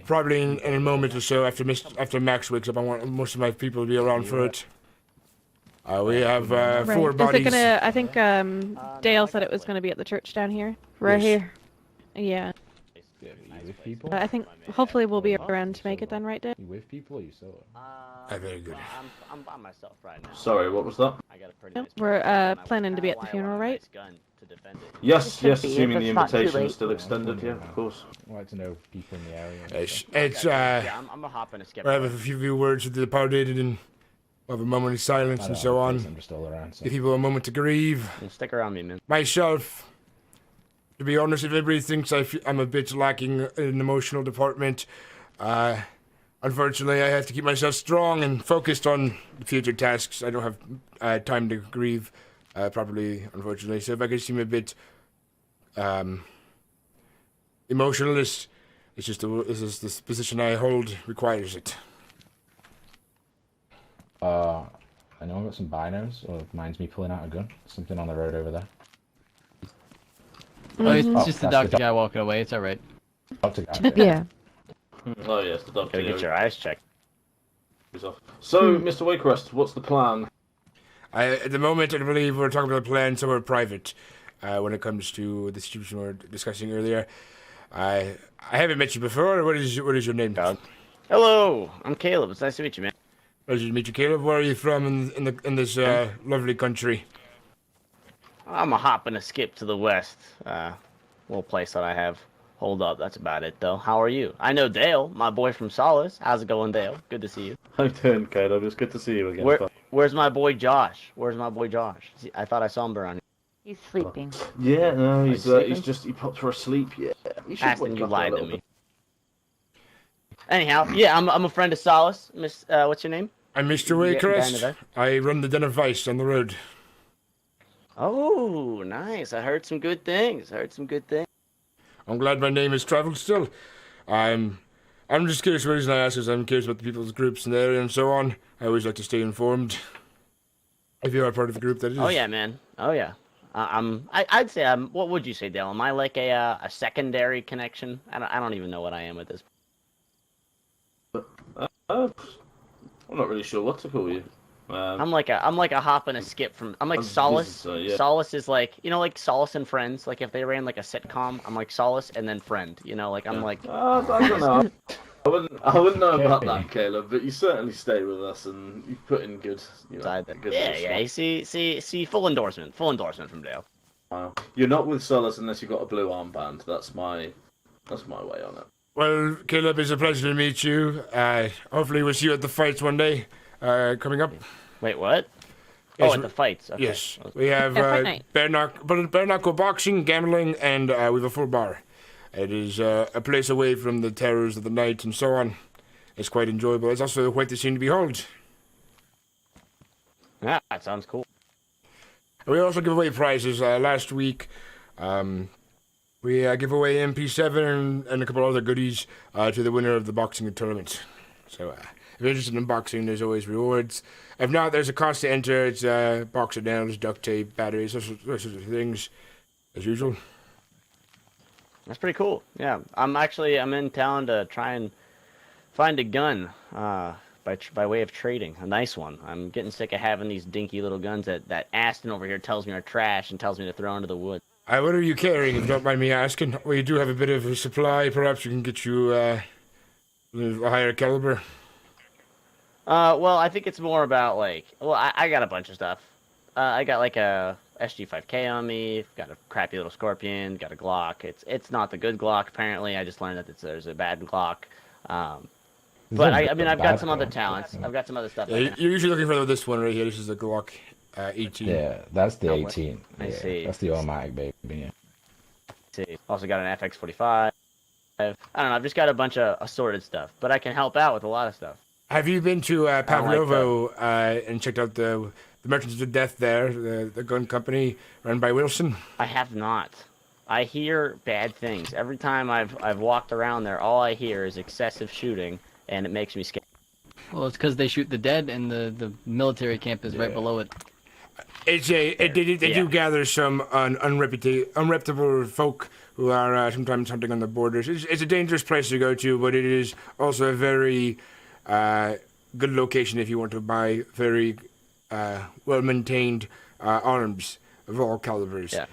probably in a moment or so after Max wakes up. I want most of my people to be around for it. We have four Is it bodies. gonna? I think Dale said it was gonna be at the church down here. Right Yes. here. Yeah. With people? I think hopefully we'll be around to make it then, right, Dale? You with people or you solo? Very good. I'm by myself right now. Sorry, what was that? I got a pretty Yep, nice we're, gun. planning to be at the Why I funeral, want a right? nice gun to defend it. Yes, Should yes, be, if assuming the it's not too invitation is late. still extended, yeah, of course. I like to know people in the area. and It's stuff. it's Yeah, I'm gonna hop in a skip. I have a few words with the departed, and We'll have a moment of silence I and don't so have a place, on. I'm just all around. So. Give people a moment to grieve. Stick around me, man. Myself, to be honest, if everybody thinks I'm a bit lacking in the emotional department, unfortunately, I have to keep myself strong and focused on the future tasks. I don't have time to grieve properly, unfortunately. So if I could seem a bit emotionalist, it's just this position I hold requires it. Anyone got some binos, or mine's me pulling out a gun? Something on the road over there. Oh, it's Oh, just the that's doctor the guy walking away. It's all right. Doctor guy. Yeah. Oh yes, the doctor. Gotta get your eyes checked. So, Mr. Waycrest, what's the plan? At the moment, I believe we're talking about a plan somewhere private when it comes to the situation we were discussing earlier. I haven't met you before. What is your name? Hello, I'm Caleb. It's nice to meet you, man. Pleasure to meet you, Caleb. Where are you from in this lovely country? I'm a hop and a skip to the west. Little place that I have. Hold up, that's about it, though. How are you? I know Dale, my boy from Solace. How's it going, Dale? Good to see you. How you doing, Caleb? It's good to see you again. Where's my boy Josh? Where's my boy Josh? I thought I saw him around here. He's sleeping. Yeah, no, he's he popped for a sleep. Yeah, he should Aston, wake you up a lied to little me. bit. Anyhow, yeah, I'm a friend of Solace. Miss, what's your name? I'm Mr. Yeah, down to Waycrest. there. I run the Den of Vice on the road. Oh, nice. I heard some good things. I'm glad my name has traveled still. I'm just curious. The reason I ask is I'm curious about the people's groups in the area and so on. I always like to stay informed. If you are part of the group, that is. Oh yeah, man. Oh yeah. I'd say what would you say, Dale? Am I like a secondary connection? I don't even know what I am at this point. I'm not really sure what to call you. I'm like a hop and a skip from. I'm like Solace. yeah. Solace is like, you know, like Solace and Friends. Like if they ran like a sitcom, I'm like Solace and then Friend. You know, like I'm like. I don't know. I wouldn't know about that, Caleb. But you certainly stay with us, and you've put in good. Good Yeah. You see, full endorsement from Dale. Wow. You're not with Solace unless you've got a blue armband. That's my way on it. Well, Caleb, it's a pleasure to meet you. Hopefully we'll see you at the fights one day coming up. Wait, what? Yes, Oh, at the fights. Okay. Yes. We have Fight night. bare knuckle boxing, gambling, and we have a full bar. It is a place away from the terrors of the night and so on. It's quite enjoyable. It's also quite the scene to behold. Yeah, that sounds cool. We also give away prizes. Last week, we give away MP7 and a couple other goodies to the winner of the boxing tournament. So, if you're interested in boxing, there's always rewards. If not, there's a cost to enter. It's boxer nails, duct tape, batteries, those sorts of things, as usual. That's pretty cool. Yeah, I'm in town to try and find a gun by way of trading, a nice one. I'm getting sick of having these dinky little guns that Aston over here tells me are trash and tells me to throw into the woods. What are you carrying, if you don't mind me asking? We do have a bit of a supply. Perhaps we can get you a higher caliber. Well, I think it's more about I got a bunch of stuff. I got like a SG5K on me. Got a crappy little Scorpion. Got a Glock. It's not the good Glock apparently. I just learned that there's a bad Glock. But I mean, I've got some other talents. I've got some other stuff. You're usually looking for this one right here. This is the Glock 18. Yeah, that's the 18. I see. That's the automatic, baby. Yeah. See. Also got an FX45. I don't know. I've just got a bunch of assorted stuff, but I can help out with a lot of stuff. Have you been to Pavlovo and checked out the Merchants of Death there, the gun company run by Wilson? I have not. I hear bad things. Every time I've walked around there, all I hear is excessive shooting, and it makes me scared. Well, it's because they shoot the dead, and the military camp is right below it. They do gather some unreputable folk who are sometimes hunting on the borders. It's a dangerous place to go to, but it is also a very good location if you want to buy very well-maintained arms of all calibers. Yeah.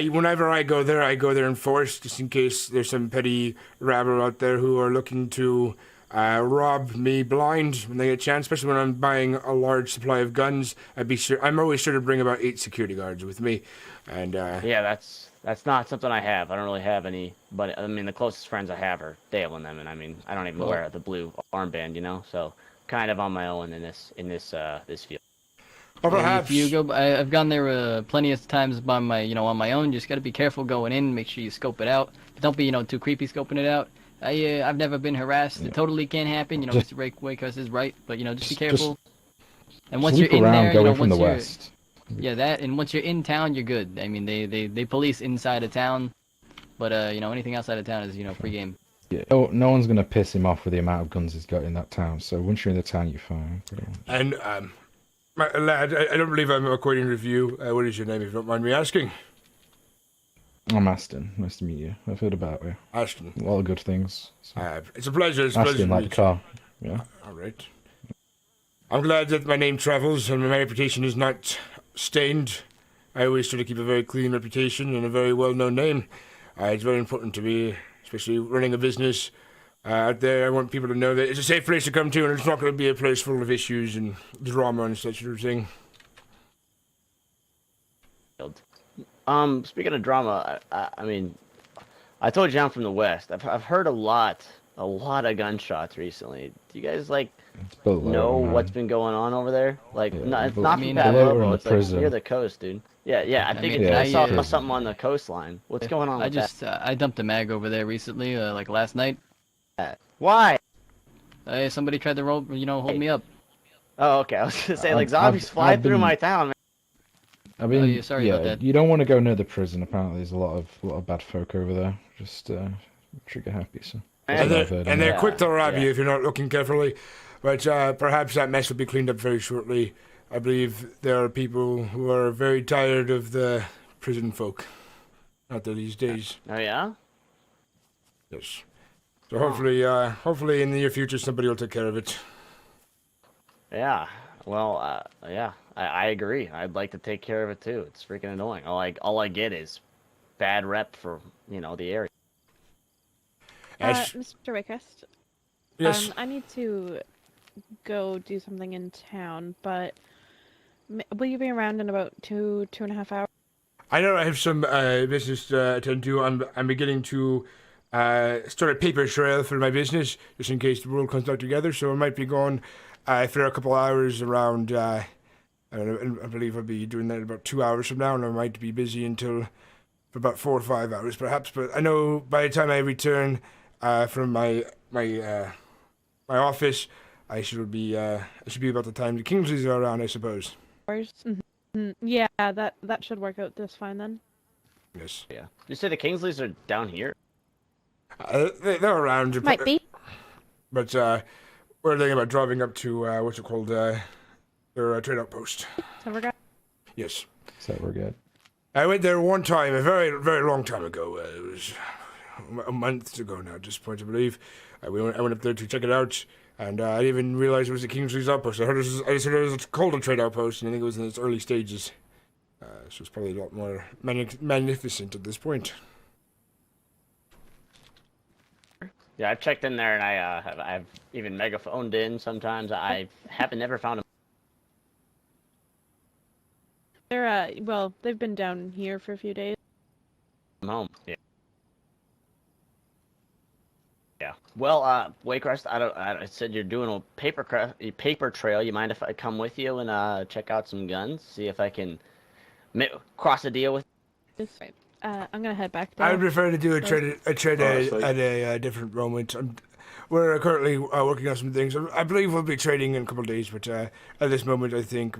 Whenever I go there in force, just in case there's some petty rabble out there who are looking to rob me blind when they get a chance, especially when I'm buying a large supply of guns. I'm always sure to bring about 8 security guards with me. And yeah, that's not something I have. I don't really have any, but I mean the closest friends I have are Dale and them, and I mean I don't even wear the blue armband, you know. So kind of on my own in this field. Or perhaps If you go, I've gone there plenty of times by my, on my own. You just got to be careful going in. Make sure you scope it out. But don't be, too creepy scoping it out. I've never been harassed. Yeah. It totally can happen. Just- Mr. Wakehurst is right, but just be Just- careful. And Just once you're loop in around, there, go in from once the you're west. yeah, that, and once you're in town, you're good. I mean, they police inside of town, but anything outside of town is free game. Yeah. Oh, no one's gonna piss him off with the amount of guns he's got in that town. So once you're in the town, you're fine. Pretty much. and my lad, I don't believe I'm acquainted with you. What is your name, if you don't mind me asking? I'm Aston. Nice to meet you. I've heard about you. Ashton. A lot of good things. So. It's a pleasure. It's a pleasure Aston, to like meet the car. Yeah. you. All right. I'm glad that my name travels and my reputation is not stained. I always try to keep a very clean reputation and a very well-known name. It's very important to me, especially running a business out there. I want people to know that it's a safe place to come to, and it's not going to be a place full of issues and drama and such sort of thing. Speaking of drama, I mean, I told you I'm from the West. I've heard a lot of gunshots recently. Do you guys It's below, know man. what's been going on over there? Like, Yeah, no, it's but- not I from mean, Pablo, below we're in bro. the It's like prison. near the coast, dude. Yeah, I I think mean, I it's saw prison. something on the coastline. What's going on with I dumped a mag over there recently, like last night. that? Why? Somebody tried to hold me up. Oh, okay. I was gonna say, like, I've- zombies I've fly through been- my town, man. I mean, yeah, sorry about that. you don't want to go near the prison. Apparently, there's a lot of bad folk over there. Just trigger happy. So. That's And what they're, I've heard and they're anyway. quick to rob yeah. you if you're not looking carefully. But perhaps that mess will be cleaned up very shortly. I believe there are people who are very tired of the prison folk out there these days. Oh yeah. Yes. So hopefully in the near future somebody will take care of it. Yeah. Well, yeah. I agree. I'd like to take care of it too. It's freaking annoying. All I get is bad rep for the area. Ash, Mr. Wakehurst, yes. I need to go do something in town, but will you be around in about 2.5 hours? I know I have some business to attend to. I'm beginning to start a paper trail for my business, just in case the world comes back together. So I might be gone for a couple hours around. I believe I'll be doing that in about 2 hours from now, and I might be busy until for about 4 or 5 hours, perhaps. But I know by the time I return from my office, I should be about the time the Kingsleys are around, I suppose. Hours? Yeah, that should work out just fine then. Yes. Yeah. You say the Kingsleys are down here? They're around. Might be. But we're thinking about driving up to what's it called? Their trade outpost. So we're good. Yes. So we're good. I went there one time, a very, very long time ago. It was a month ago now, at this point, I believe. I went up there to check it out, and I didn't even realize it was the Kingsley's outpost. I just heard it was called a trade outpost, and I think it was in its early stages. So it's probably a lot more magnificent at this point. Yeah, I've checked in there, and I've even megaphoned in sometimes. I haven't never found them. They're well, they've been down here for a few days. Home. Yeah. Yeah. Well, Wakehurst, I said you're doing a paper trail. You mind if I come with you and check out some guns, see if I can cross a deal with? Right. I'm gonna head back I down. would prefer to do a trade at a different moment. We're currently working on some things. I believe we'll be trading in a couple of days, but at this moment, I think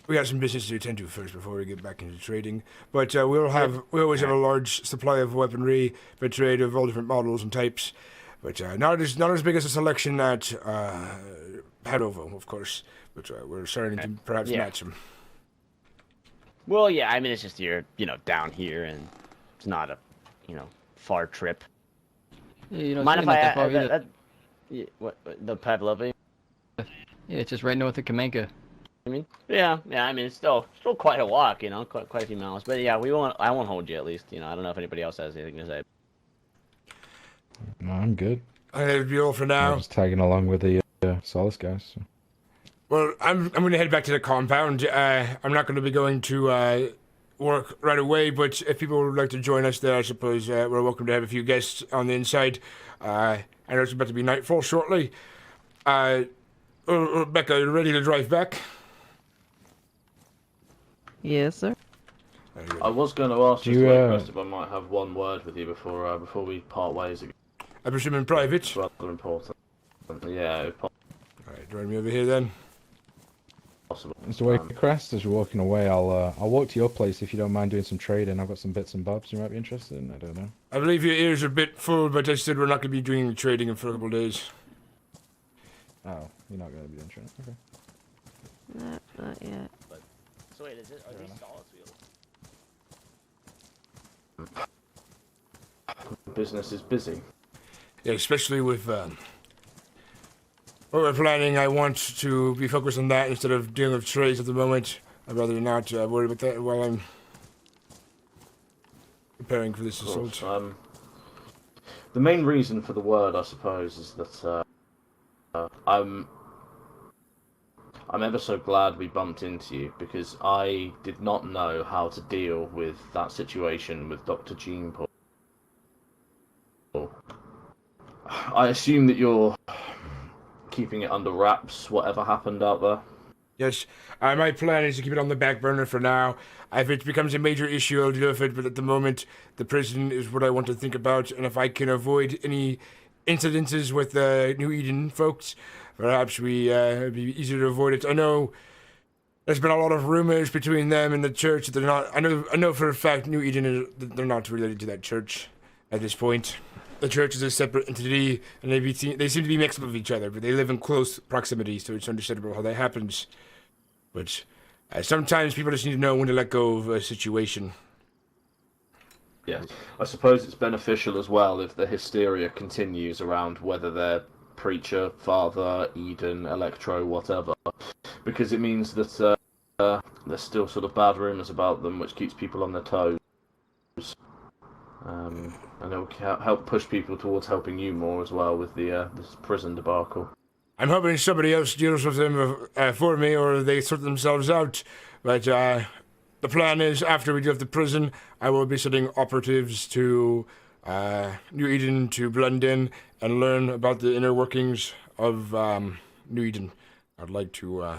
we got some business to attend to first before we get back into trading. But we always have a large supply of weaponry for trade of all different models and types, but not as big as a selection at Hadovo, of course. But we're starting to perhaps match them. Well, yeah. I mean, it's just you're down here, and it's not a far trip. Yeah, Mind it's if really I not that far either. what the Pavlovi? Yeah, it's just right north of Kamenka. I mean, yeah. I mean, it's still quite a walk, quite a few miles. But yeah, I won't hold you at least. I don't know if anybody else has anything to say. No, I'm good. That'll be all for now. I'm just tagging along with the Solace guys. So. Well, I'm going to head back to the compound. I'm not going to be going to work right away, but if people would like to join us there, I suppose we're welcome to have a few guests on the inside. I know it's about to be nightfall shortly. Rebecca, are you ready to drive back? Yes, sir. I was going to ask Do Mr. you, Wakecrest if I might have one word with you before we part ways again. I presume in private. It's rather important. Yeah, if Alright, join me over here then. possible. Mr. Wakecrest, as you're walking away, I'll walk to your place if you don't mind doing some trading. I've got some bits and bobs you might be interested in. I don't know. I believe your ears are a bit full, but I said we're not going to be doing the trading for a couple of days. Oh, you're not going to be doing trading. Okay. Not yet. So wait, are these solid wheels? Business is busy. Yeah, especially with what we're planning. I want to be focused on that instead of dealing with trades at the moment. I'd rather not worry about that while I'm preparing for this Of course. assault. The main reason for the word, I suppose, is that I'm ever so glad we bumped into you, because I did not know how to deal with that situation with Dr. Jean Paul. I assume that you're keeping it under wraps, whatever happened out there. Yes, my plan is to keep it on the back burner for now. If it becomes a major issue, I'll deal with it, but at the moment, the prison is what I want to think about, and if I can avoid any incidences with the New Eden folks, perhaps it'd be easier to avoid it. I know there's been a lot of rumors between them and the church that they're not. I know for a fact New Eden they're not related to that church at this point. The church is a separate entity, and they seem to be mixed up with each other, but they live in close proximity, so it's understandable how that happens. But sometimes people just need to know when to let go of a situation. Yeah, I suppose it's beneficial as well if the hysteria continues around whether they're preacher, father, Eden, Electro, whatever, because it means that there's still sort of bad rumours about them, which keeps people on their toes. And it'll help push people towards helping you more as well with the this prison debacle. I'm hoping somebody else deals with them for me, or they sort themselves out. But the plan is, after we deal with the prison, I will be sending operatives to New Eden to blend in and learn about the inner workings of New Eden. I'd like to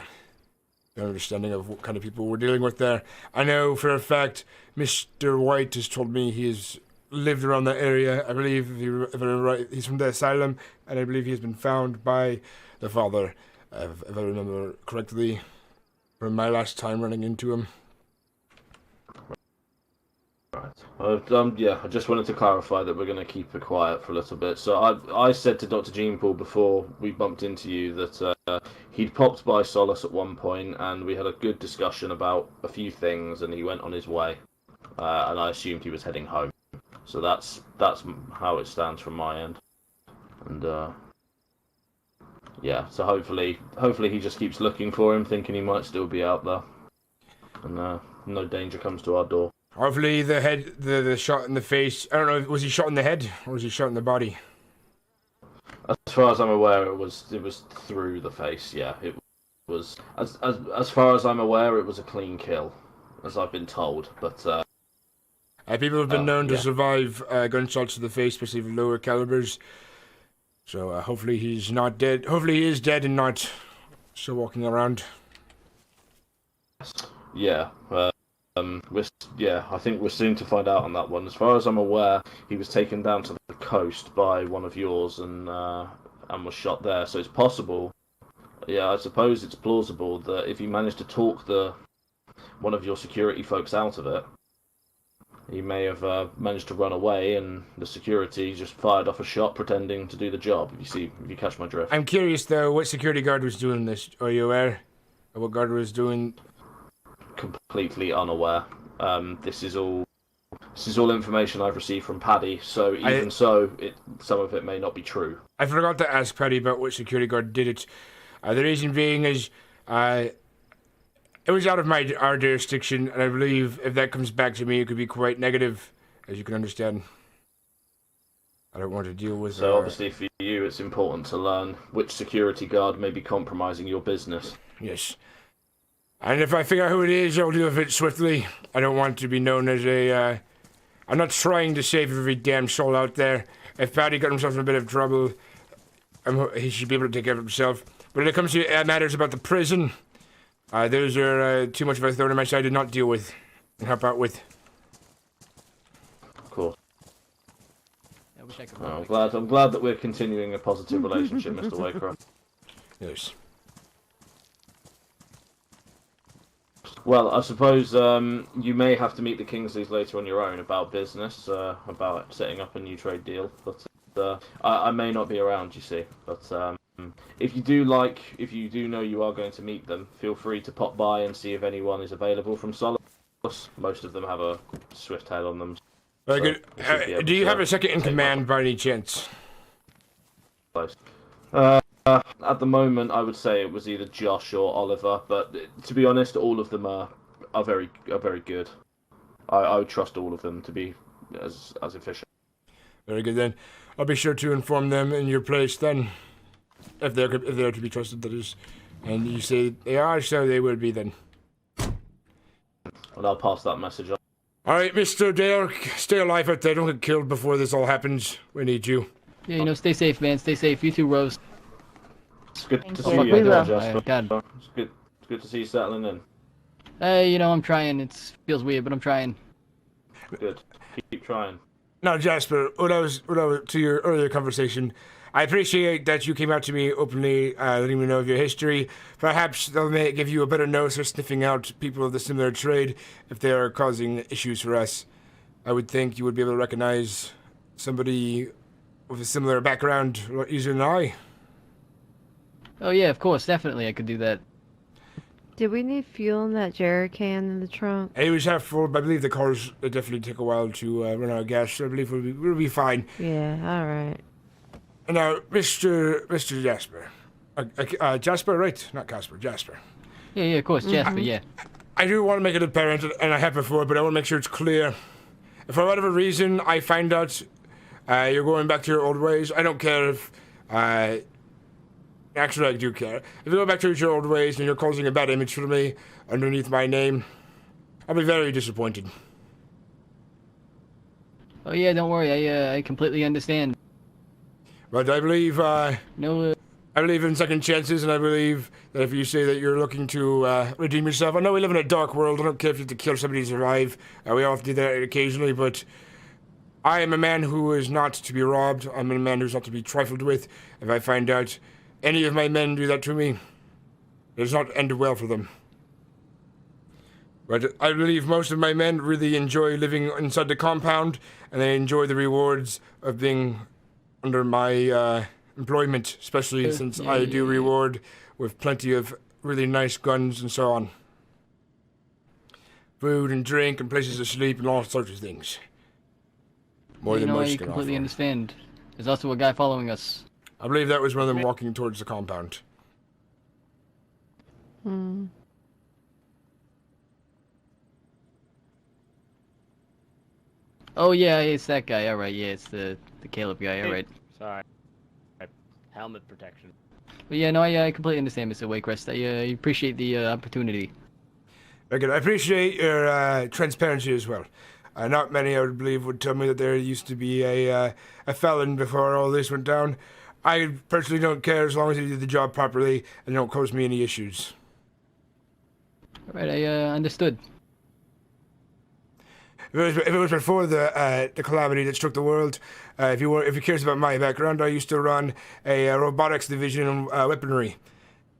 get an understanding of what kind of people we're dealing with there. I know for a fact Mr. White has told me he has lived around that area. I believe, if I'm right, he's from the asylum, and I believe he has been found by the father, if I remember correctly, from my last time running into him. Right. Yeah, I just wanted to clarify that we're going to keep it quiet for a little bit. So I said to Dr. Jean Paul before we bumped into you that he'd popped by Solace at one point, and we had a good discussion about a few things, and he went on his way, and I assumed he was heading home. So that's how it stands from my end, and yeah. So hopefully he just keeps looking for him, thinking he might still be out there, and no danger comes to our door. Hopefully the shot in the face. I don't know. Was he shot in the head or was he shot in the body? As far as I'm aware, it was through the face. Yeah, it was. As far as I'm aware, it was a clean kill, as I've been told. But people have been known to survive gunshots to the face, especially with lower calibers. So hopefully he's not dead. Hopefully he is dead and not still walking around. Yeah. I think we're soon to find out on that one. As far as I'm aware, he was taken down to the coast by one of yours and was shot there. So it's possible. Yeah, I suppose it's plausible that if he managed to talk one of your security folks out of it, he may have managed to run away, and the security just fired off a shot pretending to do the job. If you catch my drift. I'm curious though, what security guard was doing this? Are you aware of what guard was doing? Completely unaware. This is all information I've received from Paddy. So some of it may not be true. I forgot to ask Paddy about what security guard did it. The reason being is, it was out of our jurisdiction, and I believe if that comes back to me, it could be quite negative, as you can understand. I don't want to deal with. So obviously, for you, it's important to learn which security guard may be compromising your business. Yes. And if I figure out who it is, I'll deal with it swiftly. I don't want to be known as I'm not trying to save every damn soul out there. If Paddy got himself in a bit of trouble, he should be able to take care of himself. When it comes to matters about the prison, those are too much of a thorn in my side to not deal with and help out with. Cool. I wish I could. I'm glad that we're continuing a positive relationship, Mr. Waycroft. Yes. Well, I suppose you may have to meet the Kingsleys later on your own about business, about setting up a new trade deal. But I may not be around, you see. But if you do know you are going to meet them, feel free to pop by and see if anyone is available from Solus. Most of them have a swift tail on them. Very good. Do you have a second in command by any chance? At the moment, I would say it was either Josh or Oliver, but to be honest, all of them are very good. I would trust all of them to be as efficient. Very good then. I'll be sure to inform them in your place then, if they're to be trusted, that is. And you say they are, so they will be then. And I'll pass that message on. All right, Mr. Dale, stay alive out there. Don't get killed before this all happens. We need you. Yeah, stay safe, man. Stay safe. You too, Rose. It's good to see you. you, We will. Jasper. God. It's good to see you settling in. Hey, I'm trying. It feels weird, but I'm trying. Good. Keep trying. Now, Jasper, what I was to your earlier conversation, I appreciate that you came out to me openly, letting me know of your history. Perhaps they'll may give you a better nose for sniffing out people of the similar trade if they are causing issues for us. I would think you would be able to recognize somebody with a similar background a lot easier than I. Oh yeah, of course, definitely, I could do that. Do we need fuel in that jerry can in the trunk? It was half full, but I believe the cars definitely take a while to run out of gas, so I believe we'll be fine. Yeah, alright. Now, Mr. Jasper. Jasper, right? Not Casper, Jasper. Yeah, of course, Jasper, yeah. I do want to make it apparent, and I have before, but I want to make sure it's clear. If for whatever reason I find out you're going back to your old ways, I don't care if... Actually, I do care. If you go back to your old ways and you're causing a bad image for me underneath my name, I'll be very disappointed. Oh yeah, don't worry, I completely understand. But I believe, No, I believe in second chances, and I believe that if you say that you're looking to redeem yourself, I know we live in a dark world. I don't care if you have to kill somebody to survive. We all have to do that occasionally, but I am a man who is not to be robbed. I'm a man who's not to be trifled with. If I find out any of my men do that to me, it does not end well for them. But I believe most of my men really enjoy living inside the compound, and they enjoy the rewards of being under my employment, especially since I do reward with plenty of really nice guns and so on. Food and drink and places to sleep and all sorts of things. More than most I can completely offer. understand. There's also a guy following us. I believe that was one of them walking towards the compound. Hmm. Oh yeah, it's that guy. All right, yeah, it's the Caleb guy. All right. Sorry. Helmet protection. But yeah, no, I completely understand, Mr. Waycrest. I appreciate the opportunity. Very good. I appreciate your transparency as well. Not many, I would believe, would tell me that there used to be a felon before all this went down. I personally don't care as long as they do the job properly and don't cause me any issues. All right, I understood. If it was before the calamity that struck the world, if you're curious about my background, I used to run a robotics division and weaponry,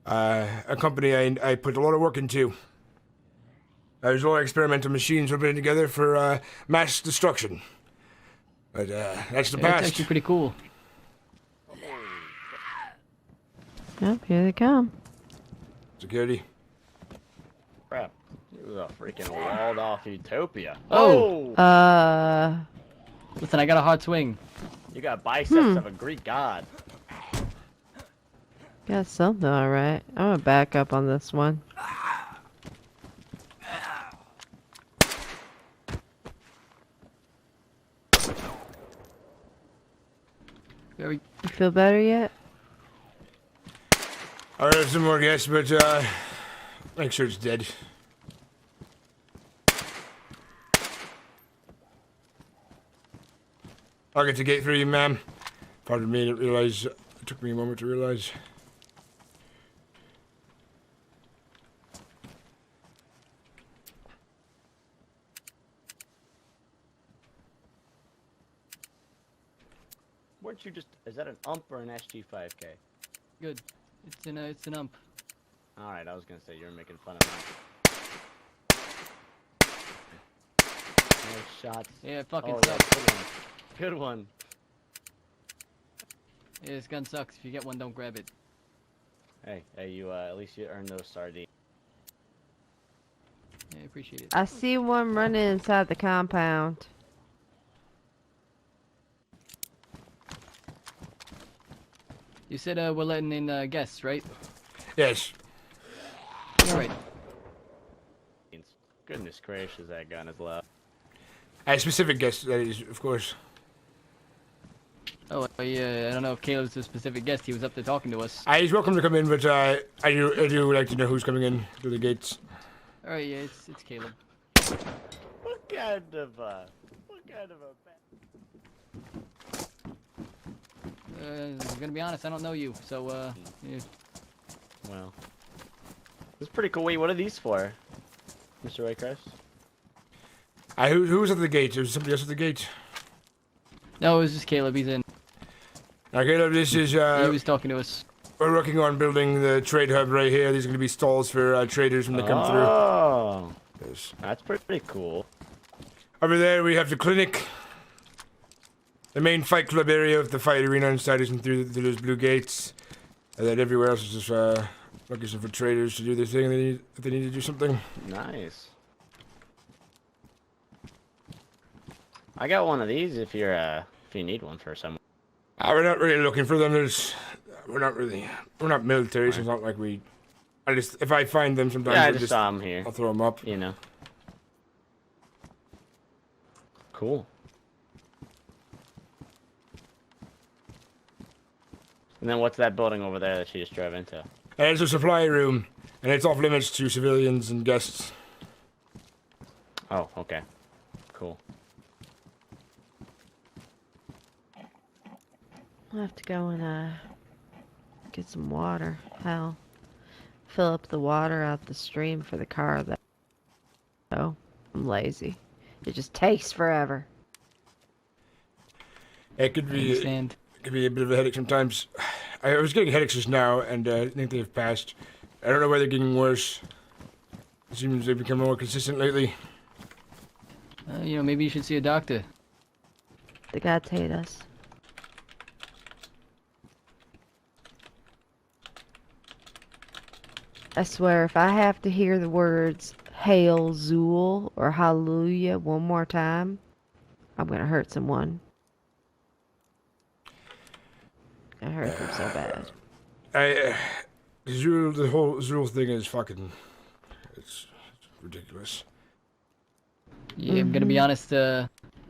a company I put a lot of work into. There's a lot of experimental machines we're putting together for mass destruction. But that's the Yeah, past. it's actually pretty cool. Yep, here they come. Security. Crap. It was a freaking walled off utopia. Oh! Listen, I got a hard swing. You got biceps of a Greek god. Got something alright. I'm gonna back up on this one. Very. You feel better yet? I have some more guests, but make sure it's dead. I'll get the gate for you, ma'am. Pardon me, I didn't realize. It took me a moment to realize. weren't you just? Is that an ump or an SG5K? Good. It's an ump. All right, I was gonna say you were making fun of mine. Nice shots. Yeah, it fucking Oh, yeah, sucks. good one. Good one. Yeah, this gun sucks. If you get one, don't grab it. Hey, you at least you earned those sardines. Yeah, I appreciate it. I see one running inside the compound. You said we're letting in guests, right? Yes. All right. Goodness gracious, that gun is loud. A specific guest, that is, of course. Oh, yeah. I don't know if Caleb's a specific guest. He was up there talking to us. He's welcome to come in, but I do like to know who's coming in through the gates. All right, yeah, it's Caleb. What kind of a I'm gonna be honest. I don't know you, so yeah. Well, this is pretty cool. Wait, what are these for, Mr. Waycrest? Who was at the gate? There was somebody else at the gate. No, it was just Caleb. He's in. Now, Caleb, this is He was talking to us. we're working on building the trade hub right here. These are going to be stalls for traders when they come through. Oh, Yes. that's pretty cool. Over there, we have the clinic. The main fight club area of the fight arena inside isn't through those blue gates. And then everywhere else is just looking for traders to do their thing if they need to do something. Nice. I got one of these if you need one for someone. We're not really looking for them. We're not military, so it's not like we. If I find them sometimes, Yeah, I just saw them here. I'll throw them up. You know. Cool. And then what's that building over there that you just drove into? It's a supply room, and it's off limits to civilians and guests. Oh, okay. Cool. I'll have to go and get some water. Hell, fill up the water out the stream for the car. So I'm lazy. It just takes forever. It could be. Understand. It could be a bit of a headache sometimes. I was getting headaches just now, and I think they've passed. I don't know why they're getting worse. It seems they've become more consistent lately. Maybe you should see a doctor. The gods hate us. I swear, if I have to hear the words Hail Zool or Hallelujah one more time, I'm gonna hurt someone. I hurt them so bad. The whole Zool thing is fucking. It's ridiculous. Yeah, I'm gonna be honest.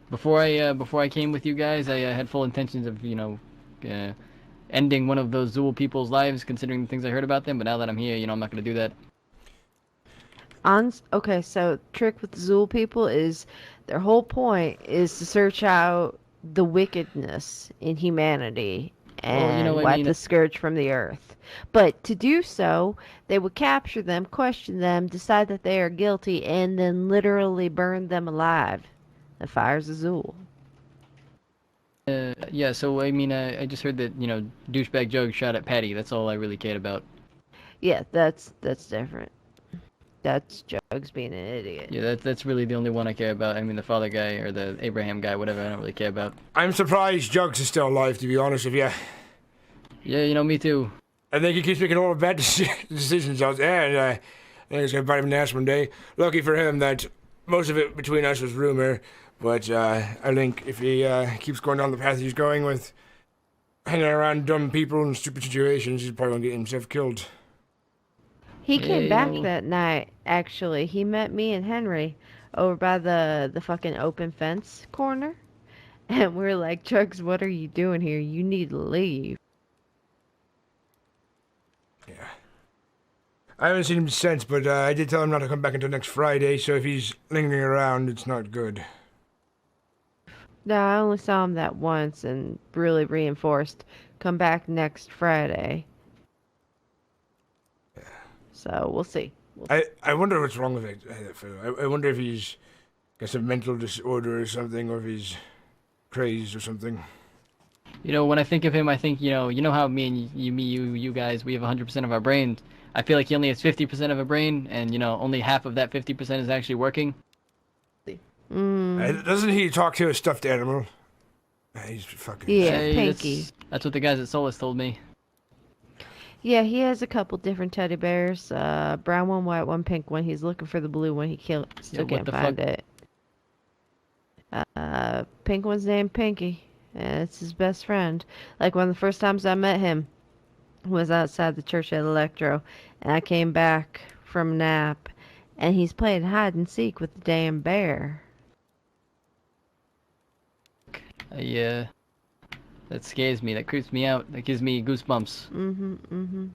Before I came with you guys, I had full intentions of ending one of those Zool people's lives, considering the things I heard about them. But now that I'm here, I'm not gonna do that. Okay, so trick with the Zool people is their whole point is to search out the wickedness in humanity and wipe the scourge from the earth. But to do so, they would capture them, question them, decide that they are guilty, and then literally burn them alive. The fire's a Zool. Yeah, so I just heard that douchebag Joe shot at Patty. That's all I really cared about. Yeah, that's different. That's Jugs being an idiot. Yeah, that's really the only one I care about. I mean, the father guy or the Abraham guy, whatever. I don't really care about. I'm surprised Jugs is still alive, to be honest with you. Yeah, me too. I think he keeps making all the bad decisions out there, and I think it's gonna bite him in the ass one day. Lucky for him that most of it between us was rumor, but I think if he keeps going down the path he's going with hanging around dumb people in stupid situations, he's probably gonna get himself killed. He came back that night, actually. He met me and Henry over by the fucking open fence corner. And we were like, Chugs, what are you doing here? You need to leave. Yeah. I haven't seen him since, but I did tell him not to come back until next Friday, so if he's lingering around, it's not good. No, I only saw him that once and really reinforced, come back next Friday. Yeah. So, we'll see. I wonder what's wrong with that fellow. I wonder if he's got some mental disorder or something, or if he's crazed or something. You know, when I think of him, I think, you know how me and you guys, we have 100% of our brain. I feel like he only has 50% of a brain, and, only half of that 50% is actually working. Doesn't he talk to a stuffed animal? He's fucking... Yeah, Hey, Pinky. That's what the guys at Solus told me. Yeah, he has a couple different teddy bears. Brown one, white one, pink one. He's looking for the blue one. He still can't find it. Pink one's named Pinky, and it's his best friend. Like one of the first times I met him was outside the church at Electro, and I came back from nap, and he's playing hide and seek with the damn bear. That scares me. That creeps me out. That gives me goosebumps.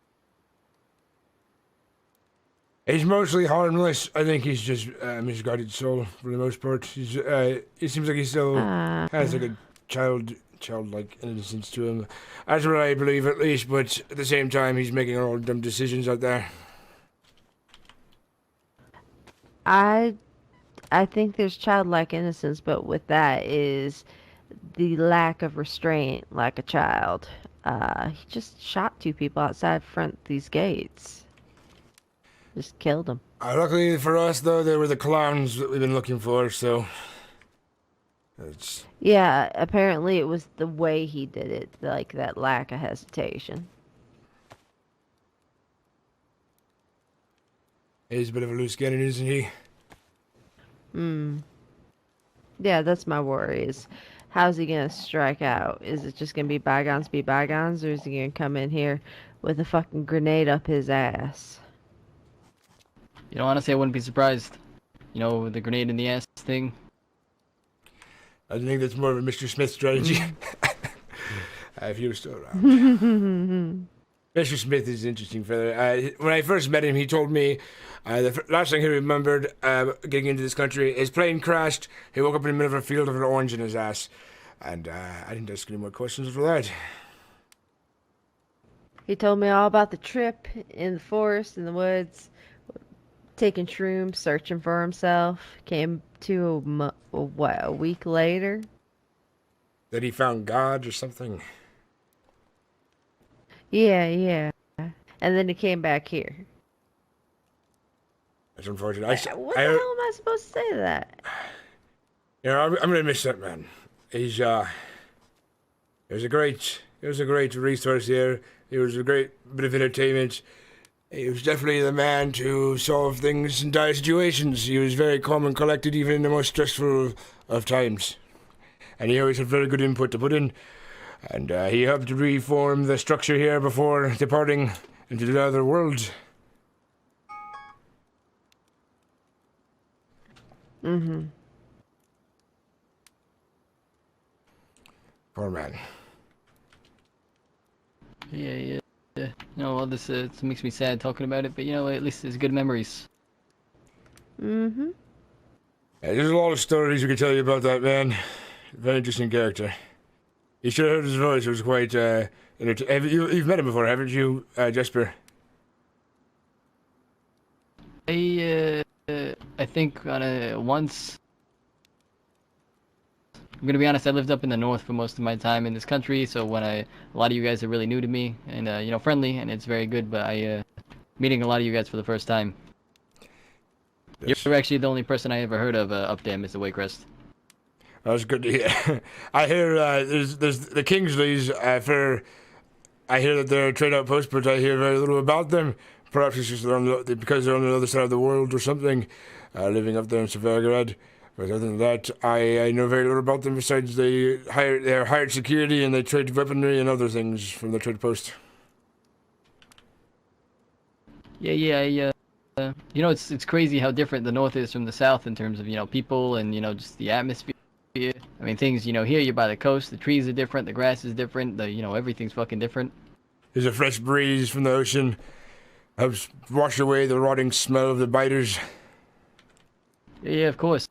He's mostly harmless. I think he's just a misguided soul for the most part. He seems like he still has like a childlike innocence to him. That's what I believe, at least. But at the same time, he's making all dumb decisions out there. I think there's childlike innocence, but with that is the lack of restraint, like a child. He just shot 2 people outside front these gates. Just killed them. Luckily for us, though, they were the clowns that we've been looking for, so... Yeah, apparently it was the way he did it, like that lack of hesitation. He's a bit of a loose cannon, isn't he? Yeah, that's my worry, is how's he gonna strike out? Is it just gonna be bygones, or is he gonna come in here with a fucking grenade up his ass? Honestly, I wouldn't be surprised. The grenade in the ass thing. I think that's more of a Mr. Smith strategy. If he was still around. Mr. Smith is an interesting fella. When I first met him, he told me the last thing he remembered getting into this country, his plane crashed. He woke up in the middle of a field with an orange in his ass. And I didn't ask any more questions for that. He told me all about the trip in the forest, in the woods, taking shrooms, searching for himself. Came to a week later. That he found God or something? Yeah. And then he came back here. That's unfortunate. What the hell am I supposed to say to that? I'm gonna miss that man. He's it was a great resource here. It was a great bit of entertainment. He was definitely the man to solve things in dire situations. He was very calm and collected, even in the most stressful of times. And he always had very good input to put in. And he helped reform the structure here before departing into the other world. Poor man. Yeah. This makes me sad talking about it, but at least it's good memories. Yeah, there's a lot of stories we could tell you about that man. Very interesting character. You should have heard his voice. It was quite you've met him before, haven't you, Jesper? I think once. I'm gonna be honest. I lived up in the north for most of my time in this country, so a lot of you guys are really new to me and friendly, and it's very good. But meeting a lot of you guys for the first time. Yes. You're actually the only person I ever heard of up there, Mr. Waycrest. That's good to hear. I hear there's the Kingsleys. I hear that they're a trade outpost, but I hear very little about them. Perhaps it's just because they're on the other side of the world or something, living up there in Severgrad. But other than that, I know very little about them besides they're hired security and they trade weaponry and other things from the trade post. Yeah. It's crazy how different the north is from the south in terms of people and just the atmosphere. I mean, things here you're by the coast. The trees are different. The grass is different. Everything's fucking different. There's a fresh breeze from the ocean. Helps wash away the rotting smell of the biters. Yeah, of course.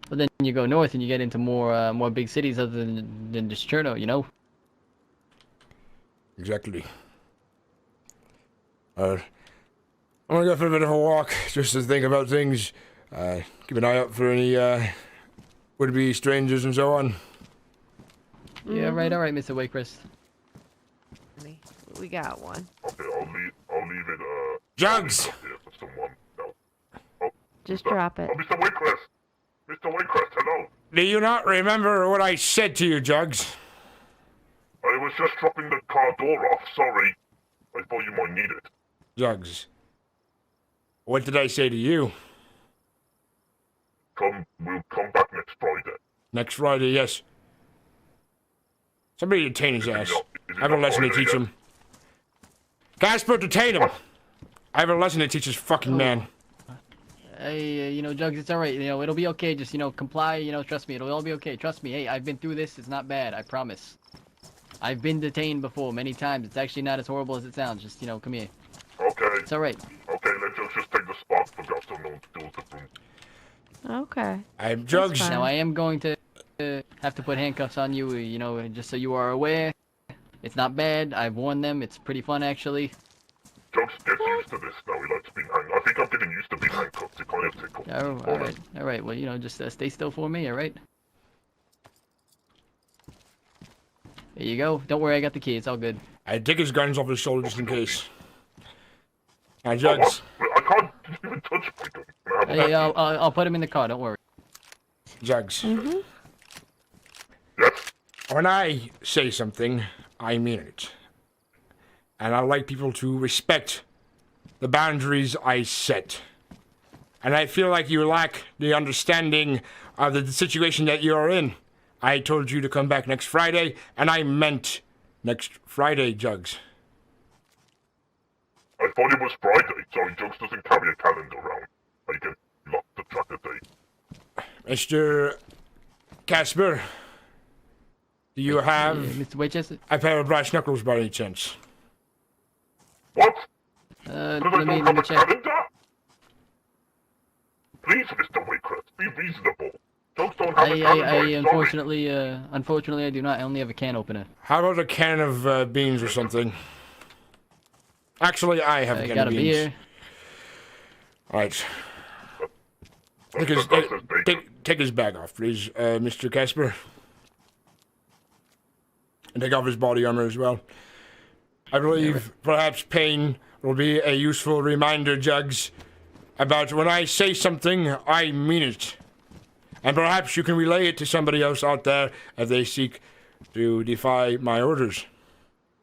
But then you go north and you get into more big cities other than just Cherno, Exactly. I'm gonna go for a bit of a walk just to think about things. Keep an eye out for any would-be strangers and so on. Yeah, right, alright, Mr. Waycrest. We got one. Okay, I'll leave it, Jugs! up here for someone. No. Oh, Just drop it. Oh, Mr. Waycrest! Mr. Waycrest, hello! Do you not remember what I said to you, Jugs? I was just dropping the car door off, sorry. I thought you might need it. Jugs. What did I say to you? We'll come back next Friday. Next Friday, yes. Somebody detain his ass. I have a lesson to teach him. Casper, detain him! I have a lesson to teach this fucking man. Hey, you know, Jugs, it's alright. You know, it'll be okay. Just, you know, comply. You know, trust me. It'll all be okay. Trust me. Hey, I've been through this. It's not bad. I promise. I've been detained before many times. It's actually not as horrible as it sounds. Just, you know, come here. Okay. It's alright. Okay, let's just take the spot for Gus to know to do the room. Okay. I'm Jugs. Now, I am going to have to put handcuffs on you, you know, just so you are aware. It's not bad. I've warned them. It's pretty fun, actually. Jugs gets used to this now. He likes being handcuffed. I think I'm getting used to being handcuffed. It kind of tickles. Alright. Well, you know, just stay still for me, alright? There you go. Don't worry, I got the key. It's all good. I take his guns off his shoulder just in case. Now, Jugs. I can't even touch my gun. Hey, I'll put him in the car. Don't worry. Jugs. Yes? When I say something, I mean it. And I like people to respect the boundaries I set. And I feel like you lack the understanding of the situation that you're in. I told you to come back next Friday, and I meant next Friday, Jugs. I thought it was Friday. Sorry, Jugs doesn't carry a calendar around. I get lost the track of day. Mr. Casper, do you have Mr. Waychester? a pair of brass knuckles by any chance? What? Let Because I me don't have a check. calendar? Please, Mr. Waycrest, be reasonable. Jugs don't have a calendar. Unfortunately, I do not. I only have a can opener. How about a can of beans or something? Actually, I have a can Got of a beans. beer. Right. Take his bag off, please, Mr. Casper. And take off his body armor as well. I believe perhaps pain will be a useful reminder, Jugs, about when I say something, I mean it. And perhaps you can relay it to somebody else out there if they seek to defy my orders.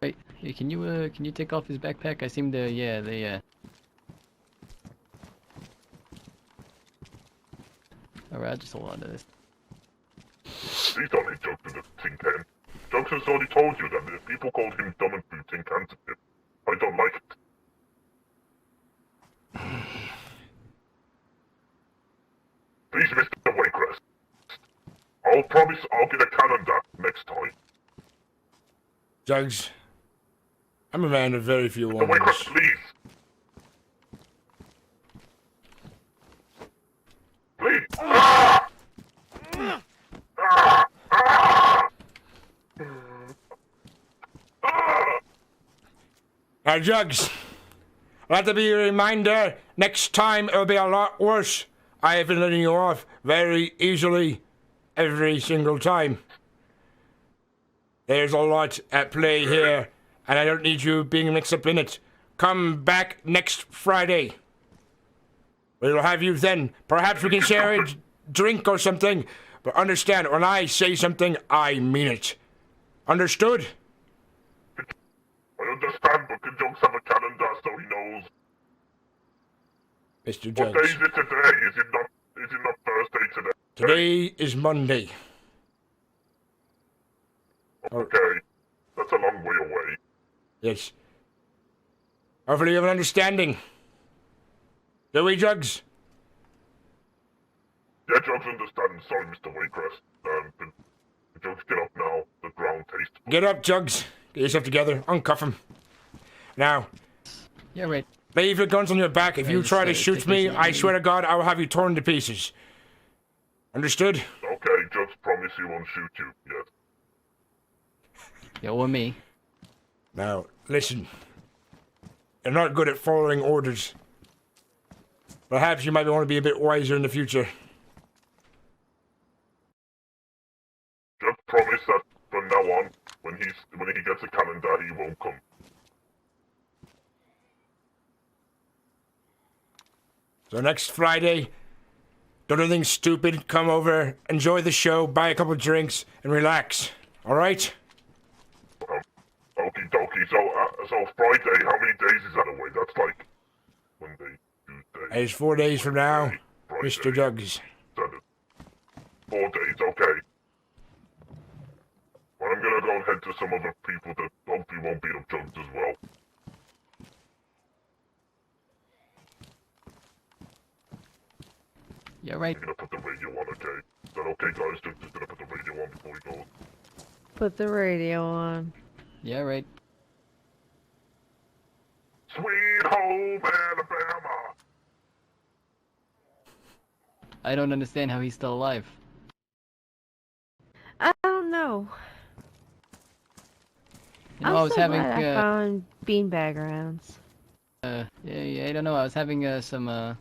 Wait, hey, can you take off his backpack? I seem to, Alright, I'll just hold on to this. Please don't hit Jugs with a tin can. Jugs has already told you that if people called him dumb and threw tin cans at him. I don't like it. Please, Mr. Waycrest. I'll promise I'll get a calendar next time. Jugs, I'm a man of very few Mr. words. Waycrest, please. Please. Ah! Ah! Ah! Ah! Now, Jugs, let there be a reminder, next time it'll be a lot worse. I have been letting you off very easily every single time. There's a lot at play here, and I don't need you being mixed up in it. Come back next Friday. We'll have you then. Perhaps we can share a drink or something. But understand, when I say something, I mean it. Understood? I understand, but can Jugs have a calendar so he knows? Mr. What day Jugs, is it today? Is it not Thursday today? today is Monday. Okay. That's a long way away. Yes. Hopefully you have an understanding. Do we, Jugs? Yeah, Jugs understands. Sorry, Mr. Waycrest. The Jugs get up now. The ground tastes. Get up, Jugs. Get yourself together. Uncuff him. Now, Yeah, right. leave your guns on your back. If you just, try to take shoot this me, easy. I swear to God, I will have you torn to pieces. Understood? Okay, Jugs promise he won't shoot you. Yes. Yo, or me. Now, listen. You're not good at following orders. Perhaps you might want to be a bit wiser in the future. Jugs promise that from now on when he gets a calendar, he won't come. So next Friday, don't do anything stupid. Come over, enjoy the show, buy a couple of drinks, and relax. All right? Okie dokie. So Friday, how many days is that away? That's like Monday, Tuesday. It's 4 days from now, Friday, Mr. Douglas. 4 days, okay. Well, I'm gonna go and head to some other people that hopefully won't beat up Jugs as well. Yeah, right. I'm gonna put the radio on, okay? Is that okay, guys? Just gonna put the radio on before we go. Put the radio on. Yeah, right. Sweet home Alabama! I don't understand how he's still alive. I don't know. You know, I was so having glad I found beanbag rounds. yeah, I don't know. I was having some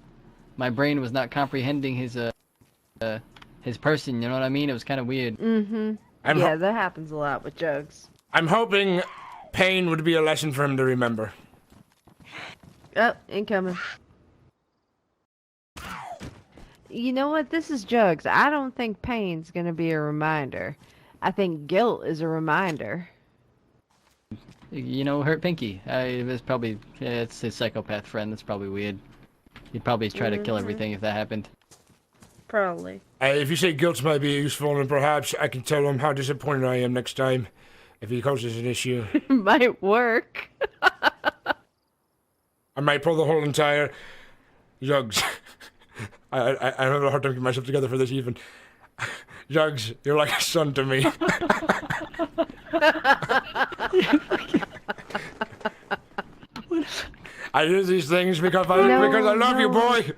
my brain was not comprehending his person, you know what I mean? It was kind of weird. Mm-hmm. Yeah, that happens a lot with Jugs. I'm hoping pain would be a lesson for him to remember. Oh, incoming. You know what? This is Jugs. I don't think pain's gonna be a reminder. I think guilt is a reminder. You know, hurt Pinky. It's probably it's his psychopath friend. That's probably weird. He'd probably try to kill everything if that happened. Probably. If you say guilt might be useful, and perhaps I can tell him how disappointed I am next time if he causes an issue. Might work. I might pull the whole entire Jugs. I have a hard time getting myself together for this even. Jugs, you're like a son to me. I do these things because I love you, boy.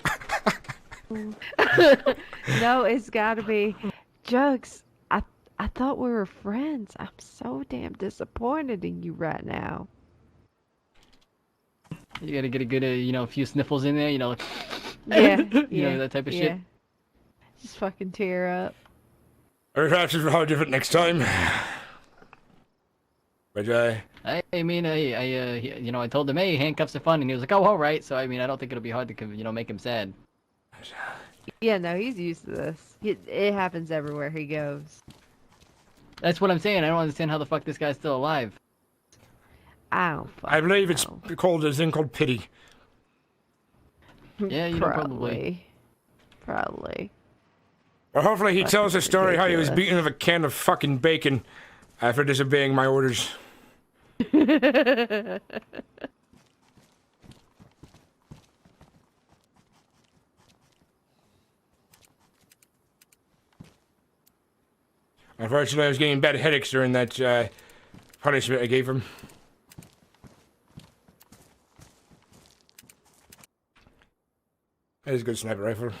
No, it's gotta be Jugs. I thought we were friends. I'm so damn disappointed in you right now. You gotta get a good, a few sniffles in there, Yeah, you know, that type of shit. Just fucking tear up. Or perhaps it's how different next time. But I told him, hey, handcuffs are fun, and he was like, oh, all right. So I mean, I don't think it'll be hard to, make him sad. Yeah, no, he's used to this. It happens everywhere he goes. That's what I'm saying. I don't understand how the fuck this guy's still alive. I don't I believe it's called a thing called pity. Yeah, probably. Probably. Well, hopefully he tells the story how he was beaten with a can of fucking bacon after disobeying my orders. Unfortunately, I was getting bad headaches during that punishment I gave him. That is a good sniper rifle.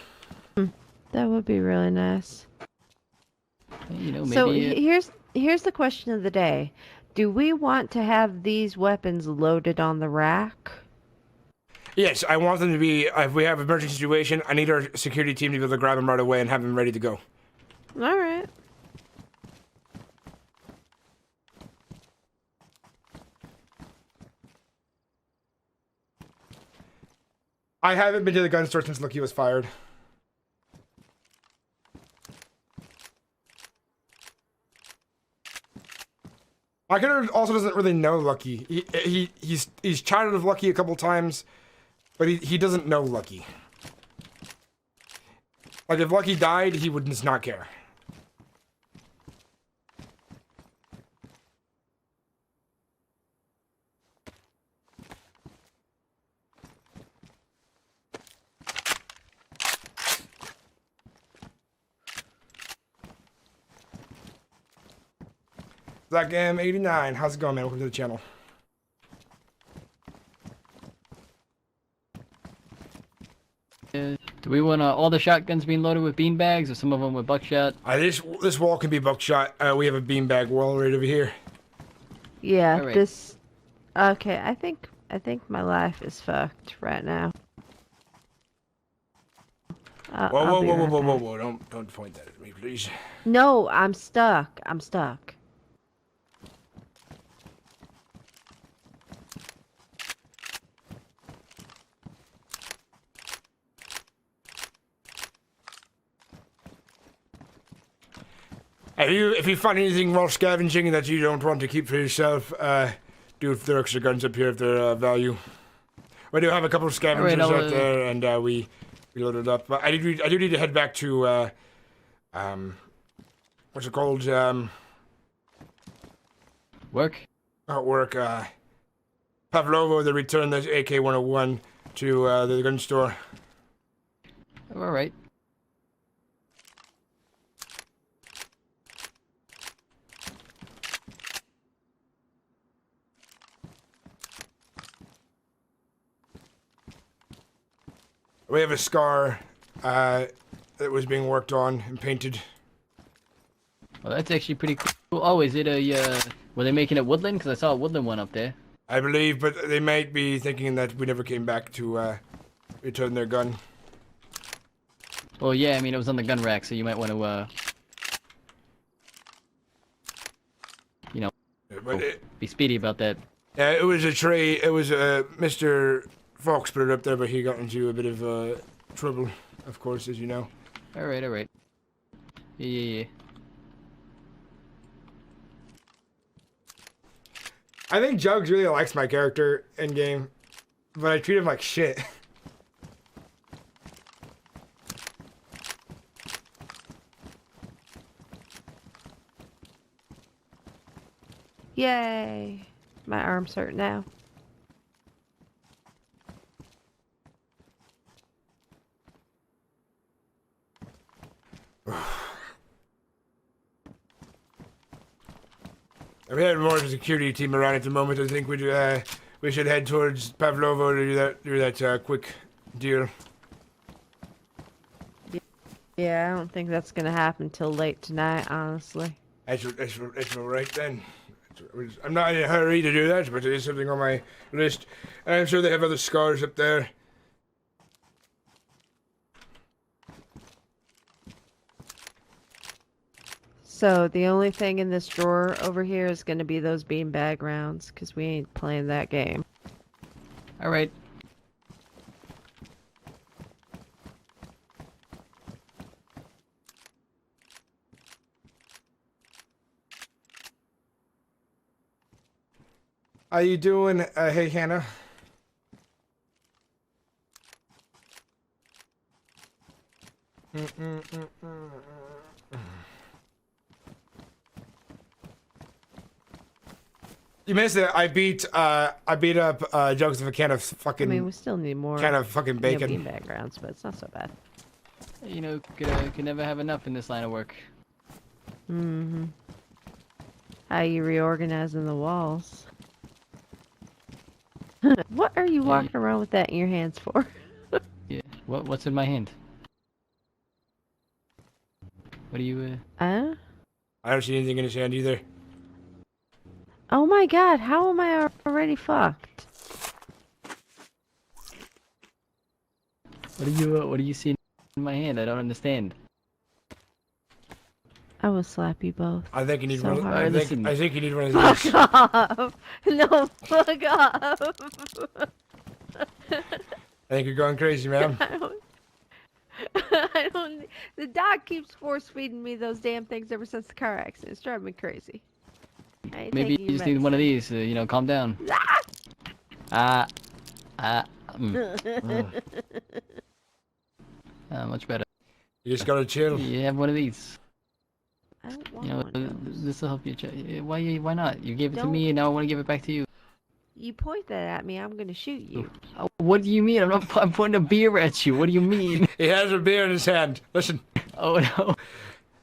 That would be really nice. Maybe. So here's the question of the day: do we want to have these weapons loaded on the rack? Yes, I want them to be. If we have an emergency situation, I need our security team to be able to grab them right away and have them ready to go. All right. I haven't been to the gun store since Lucky was fired. My kid also doesn't really know Lucky. He's chatted with Lucky a couple times, but he doesn't know Lucky. Like if Lucky died, he would just not care. Zach M89, how's it going, man? Welcome to the channel. Do we want all the shotguns being loaded with beanbags, or some of them with buckshot? This wall can be buckshot. We have a beanbag wall right over here. Yeah, right. this. Okay, I think my life is fucked right now. Whoa! Don't point that at me, please. No, I'm stuck. I'm stuck. If you find anything while scavenging that you don't want to keep for yourself, do throw extra guns up here if they're of value. We do have a couple of scavengers out there, and we loaded up. But I do need to head back to what's it called? Work. At work. Pavlovo, they returned the AK-101 to the gun store. All right. We have a scar that was being worked on and painted. Well, that's actually pretty cool. Oh, is it a, were they making it woodland? Because I saw a woodland one up there. I believe, but they might be thinking that we never came back to return their gun. Well, yeah, I mean, it was on the gun rack, so you might want to, you know, be speedy about that. Yeah, it was a tray. It was Mr. Fox put it up there, but he got into a bit of trouble, of course, as you know. All right. Yeah. I think Jugs really likes my character in game, but I treat him like shit. Yay! My arms hurt now. We had more of a security team around at the moment. I think we should head towards Pavlovo to do that quick deal. Yeah, I don't think that's gonna happen till late tonight, honestly. That's all right then. I'm not in a hurry to do that, but it is something on my list. And I'm sure they have other scars up there. So the only thing in this drawer over here is gonna be those beanbag rounds, because we ain't playing that game. All right. How you doing? Hey, Hannah. You missed it. I beat up Jugs with a can of fucking. I mean, we still need more. Can of fucking bacon. Beanbag rounds, but it's not so bad. You know, could never have enough in this line of work. Mm-hmm. How you reorganizing the walls? What are you walking around with that in your hands for? Yeah. What's in my hand? What do you? I don't see anything in his hand either. Oh my god, how am I already fucked? What do you see in my hand? I don't understand. I will slap you both. I think you need so one. Hard. I think you need one of these. Fuck off! No, fuck off! I think you're going crazy, ma'am. I don't. The dog keeps force feeding me those damn things ever since the car accident. It's driving me crazy. Maybe you just need one of these. You know, calm down. Much better. You just gotta chill. You have one of these. I don't want you know, one of those. this will help you. Why not? You gave it to me, and now I want to give it back to you. You point that at me, I'm gonna shoot you. What do you mean? I'm pointing a beer at you. What do you mean? He has a beer in his hand. Listen. Oh no.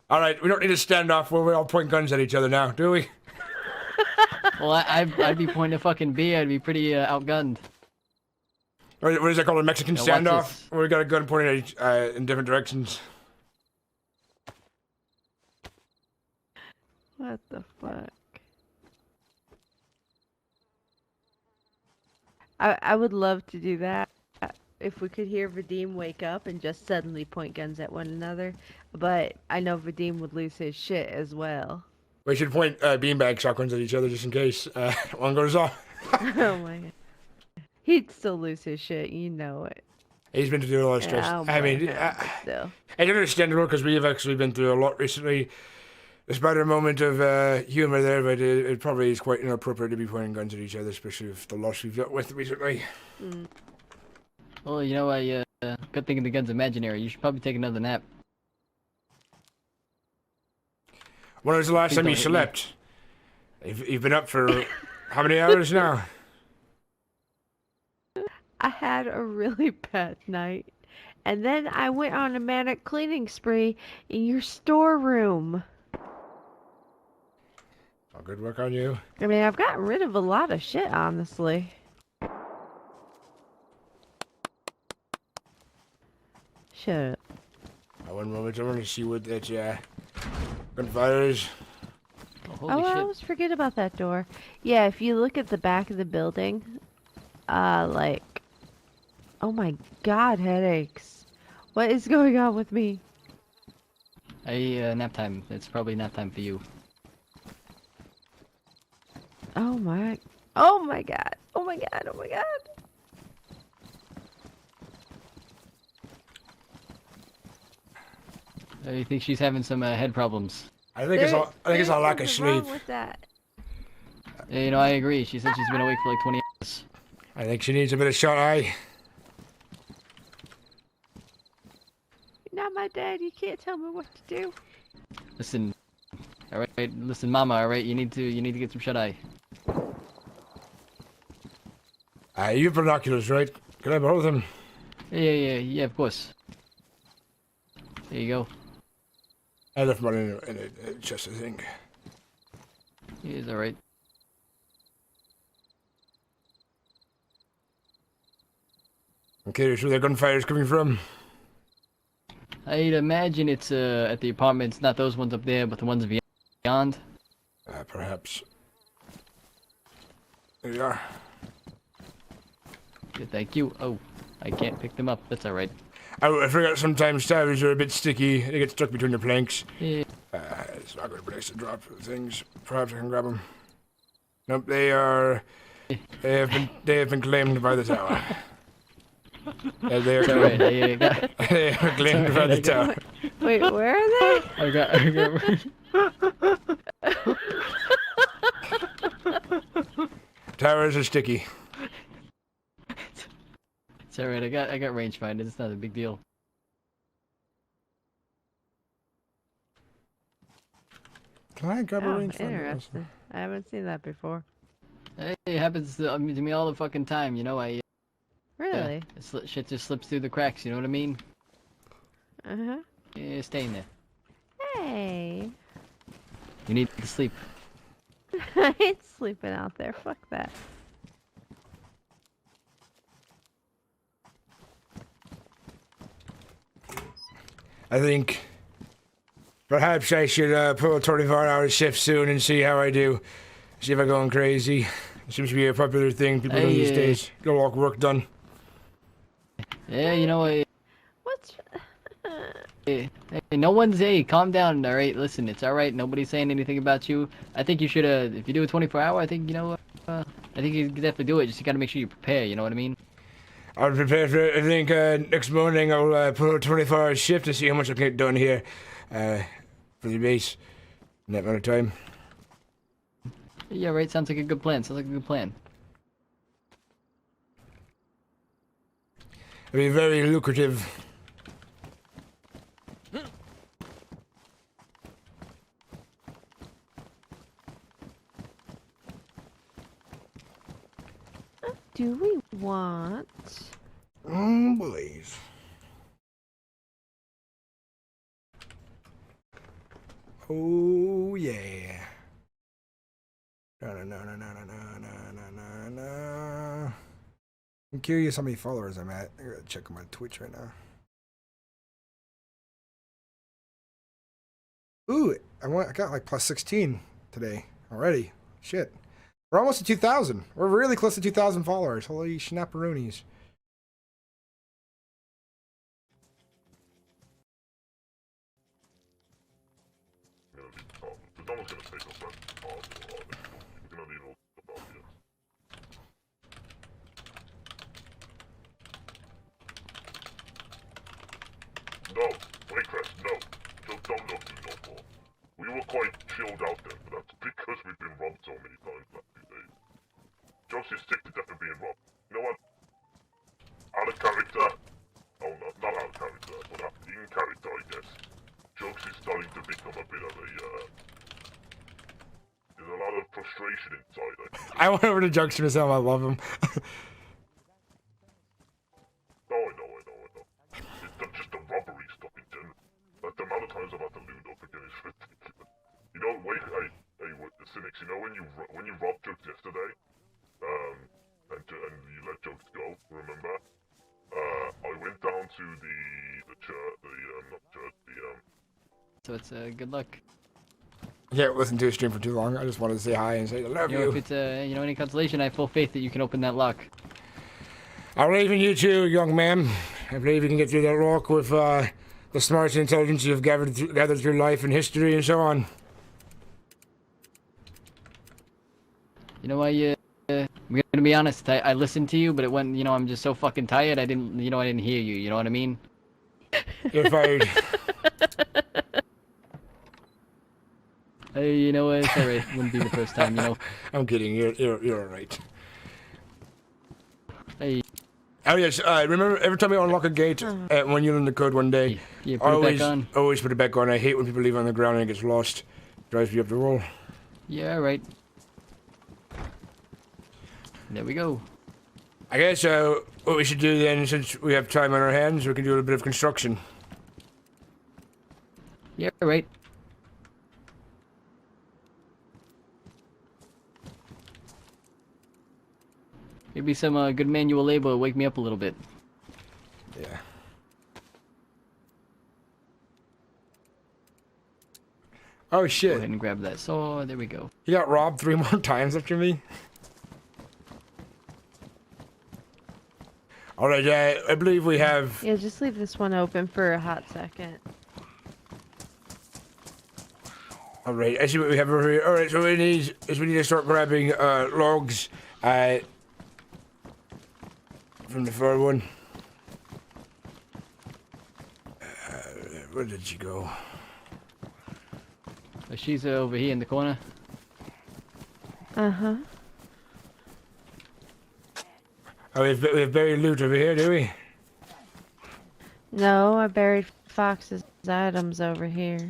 All right, we don't need to stand off where we all point guns at each other now, do we? Well, I'd be pointing a fucking beer. I'd be pretty outgunned. What is that called? A Mexican Now, standoff? Where we got a gun pointing at each, in different directions. What the fuck? I would love to do that if we could hear Vadim wake up and just suddenly point guns at one another, but I know Vadim would lose his shit as well. We should point beanbag shotguns at each other just in case one goes off. Oh my god. He'd still lose his shit, you know it. He's been through a lot of stress. Yeah, I mean, still. I don't understand it because we have actually been through a lot recently. Despite a moment of humor there, but it probably is quite inappropriate to be pointing guns at each other, especially with the loss we've dealt with recently. Well, you know, good thing the gun's imaginary. You should probably take another nap. When was the last time you slept? You've been up for how many hours now? I had a really bad night. And then I went on a manic cleaning spree in your storeroom. Oh, good work on you. I mean, I've gotten rid of a lot of shit, honestly. Shut up. One moment, I want to see what that gunfire is. Oh, I always forget about that door. Yeah, if you look at the back of the building, like, oh my god, headaches. What is going on with me? Nap time. It's probably nap time for you. Oh my god. Oh my god. Oh my god. You think she's having some head problems? I think it's a lack of sleep. Wrong with that. Yeah, you know, I agree. She said she's been awake for like 20 hours. I think she needs a bit of shut eye. You're not my dad. You can't tell me what to do. Listen, all right. Listen, Mama. All right, you need to get some shut eye. You have binoculars, right? Can I borrow them? Yeah. Of course. There you go. I left mine in a chest, I think. He's all right. I'm curious where the gunfire is coming from. I'd imagine it's at the apartments, not those ones up there, but the ones beyond. Perhaps. There you are. Yeah, thank you. Oh, I can't pick them up. That's all right. I forgot sometimes towers are a bit sticky. They get stuck between the planks. Yeah. It's not a good place to drop things. Perhaps I can grab them. Nope, they have been claimed by the tower. Yeah, they are claimed. They are claimed by the tower. Wait, where are they? I got. Towers are sticky. It's alright, I got rangefinders, it's not a big deal. Can I grab a rangefinder? Interesting. I haven't seen that before. Hey, it happens to me all the fucking time, you know, Really? Shit just slips through the cracks, you know what I mean? Uh-huh. Yeah, stay in there. Hey. You need to sleep. I ain't sleeping out there, fuck that. I think perhaps I should pull a 24-hour shift soon and see how I do. See if I'm going crazy. It seems to be a popular thing people do these days. Get a lot of work done. Yeah, you know, What's... hey, no one's, calm down, alright? Listen, it's alright, nobody's saying anything about you. I think you should, if you do a 24-hour, I think, you know, I think you can definitely do it, just you gotta make sure you prepare, you know what I mean? I'll prepare for it. I think next morning I'll pull a 24-hour shift to see how much I can get done here for the base in that amount of time. Yeah, right, sounds like a good plan, It'll be very lucrative. Do we want... Oh, boys. Oh, yeah. No. I'm curious how many followers I'm at. I gotta check my Twitch right now. Ooh, I got like plus 16 today already. Shit. We're almost at 2,000. We're really close to 2,000 followers. Holy snapperoonies. No, Waycrest, no. Don't do no more. We were quite chilled out there, but that's because we've been robbed so many times the last few days. Jokes is sick to death of being robbed. You know what? Out of character. Oh, no, not out of character, but in character, I guess. Jokes is starting to become a bit of a, there's a lot of frustration inside, I think. I went over to Jokes myself, I love him. No, I know. It's just the robbery stuff in general. Like, the amount of times I've had to loot up again is ridiculous. You know, wait, hey, Sinnix, you know when you robbed Jokes yesterday? And you let Jokes go, remember? I went down to the church, So it's good luck. I can't listen to a stream for too long. I just wanted to say hi and say I love you. If it's any consolation, I have full faith that you can open that lock. I believe in you too, young man. I believe you can get through that lock with the smarts and intelligence you've gathered through life and history and so on. You know what? I'm gonna be honest. I listened to you, but it went. I'm just so fucking tired. I didn't hear you. You know what I mean? You're fired. Hey, you know what? It's alright. Wouldn't be the first time. I'm kidding. You're alright. Hey. Oh yes. Remember every time you unlock a gate when you learn the code one day, you put it back on. Always put it back on. I hate when people leave it on the ground and it gets lost. Drives me up the roll. Yeah. Right. There we go. I guess what we should do then, since we have time on our hands, we can do a little bit of construction. Yeah, right. Maybe some good manual labor will wake me up a little bit. Yeah. Oh shit. Go ahead and grab that saw. There we go. You got robbed 3 more times after me? Alright, I believe we have... Yeah, just leave this one open for a hot second. Alright, I see what we have over here. Alright, so we need to start grabbing logs from the far one. Where did she go? She's over here in the corner. Uh-huh. Oh, we have buried loot over here, do we? No, I buried Fox's items over here.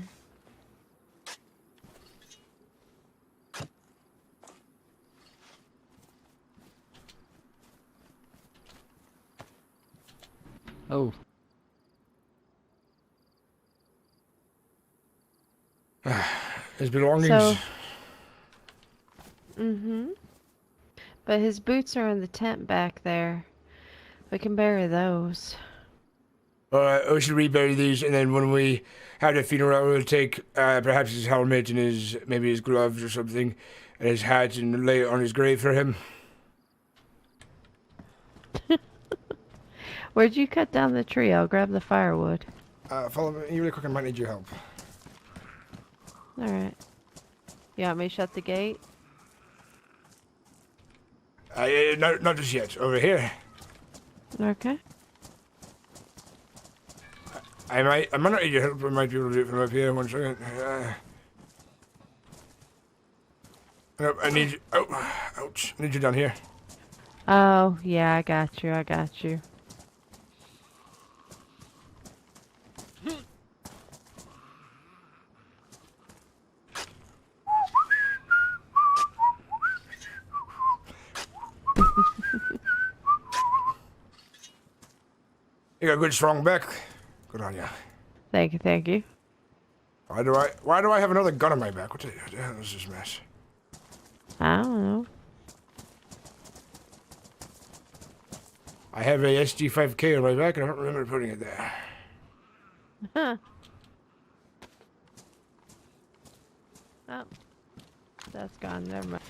Oh. His belongings. So, but his boots are in the tent back there. We can bury those. Alright, we should rebury these, and then when we have the funeral, we'll take perhaps his helmet and maybe his gloves or something, and his hat, and lay it on his grave for him. Where'd you cut down the tree? I'll grab the firewood. Follow me really quick, I might need your help. Alright. You want me to shut the gate? Not just yet. Over here. Okay. I might not need your help, I might be able to do it from up here. 1 second. Nope, I need you. Oh, ouch. I need you down here. Oh, yeah, I got you. You got a good strong back. Good on ya. Thank you. Why do I have another gun on my back? What the hell is this mess? I don't know. I have a SG5K on my back and I don't remember putting it there. Huh. Oh. That's gone, never mind.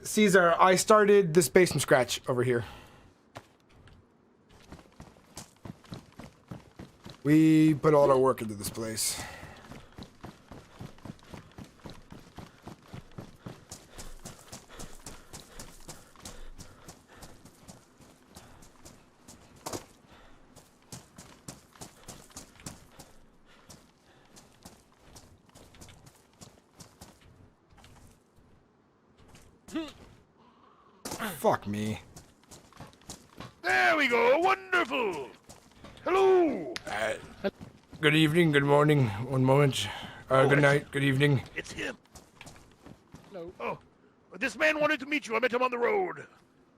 Caesar, I started this base from scratch over here. We put all our work into this place. Fuck me. There we go. Wonderful. Hello. Good evening, good morning, one moment. Good night, good evening. It's him. Hello. Oh, this man wanted to meet you. I met him on the road.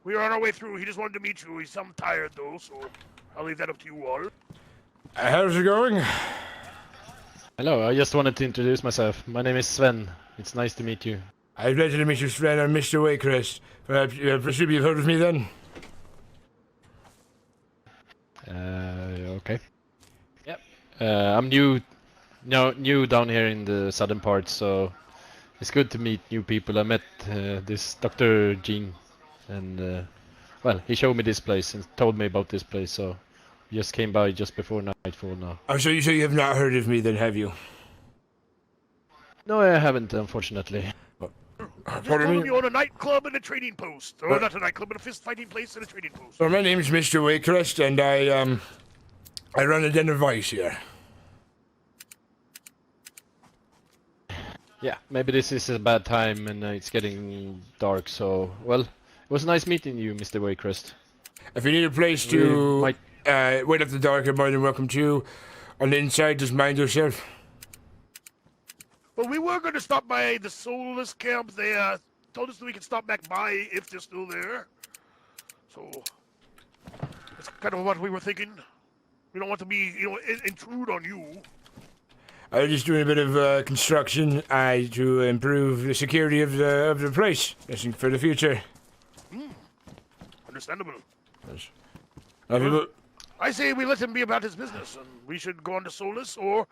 We were on our way through. He just wanted to meet you. He's some tired though, so I'll leave that up to you all. How's it going? Hello, I just wanted to introduce myself. My name is Sven. It's nice to meet you. I'd pleasure to meet you, Sven. I'm Mr. Waycrest. Perhaps you've heard of me then? Okay. Yep. I'm new down here in the southern part, so it's good to meet new people. I met this Dr. Jean, and well, he showed me this place and told me about this place, so we just came by just before nightfall now. Oh, so you have not heard of me then, have you? No, I haven't, unfortunately. You own a nightclub and a trading post. Or not a nightclub, but a fist-fighting place and a trading post. Well, my name's Mr. Waycrest, and I run a den of vice here. Yeah, maybe this is a bad time and it's getting dark, so, well, it was nice meeting you, Mr. Waycrest. If you need a place to wait after dark, you're more than welcome to. On the inside, just mind yourself. Well, we were going to stop by the Soulless camp. They told us that we could stop back by if they're still there. So, that's kind of what we were thinking. We don't want to be, intrude on you. I'm just doing a bit of construction to improve the security of the place, for the future. Understandable. Yes. I say we let him be about his business, and we should go on to Soulless, or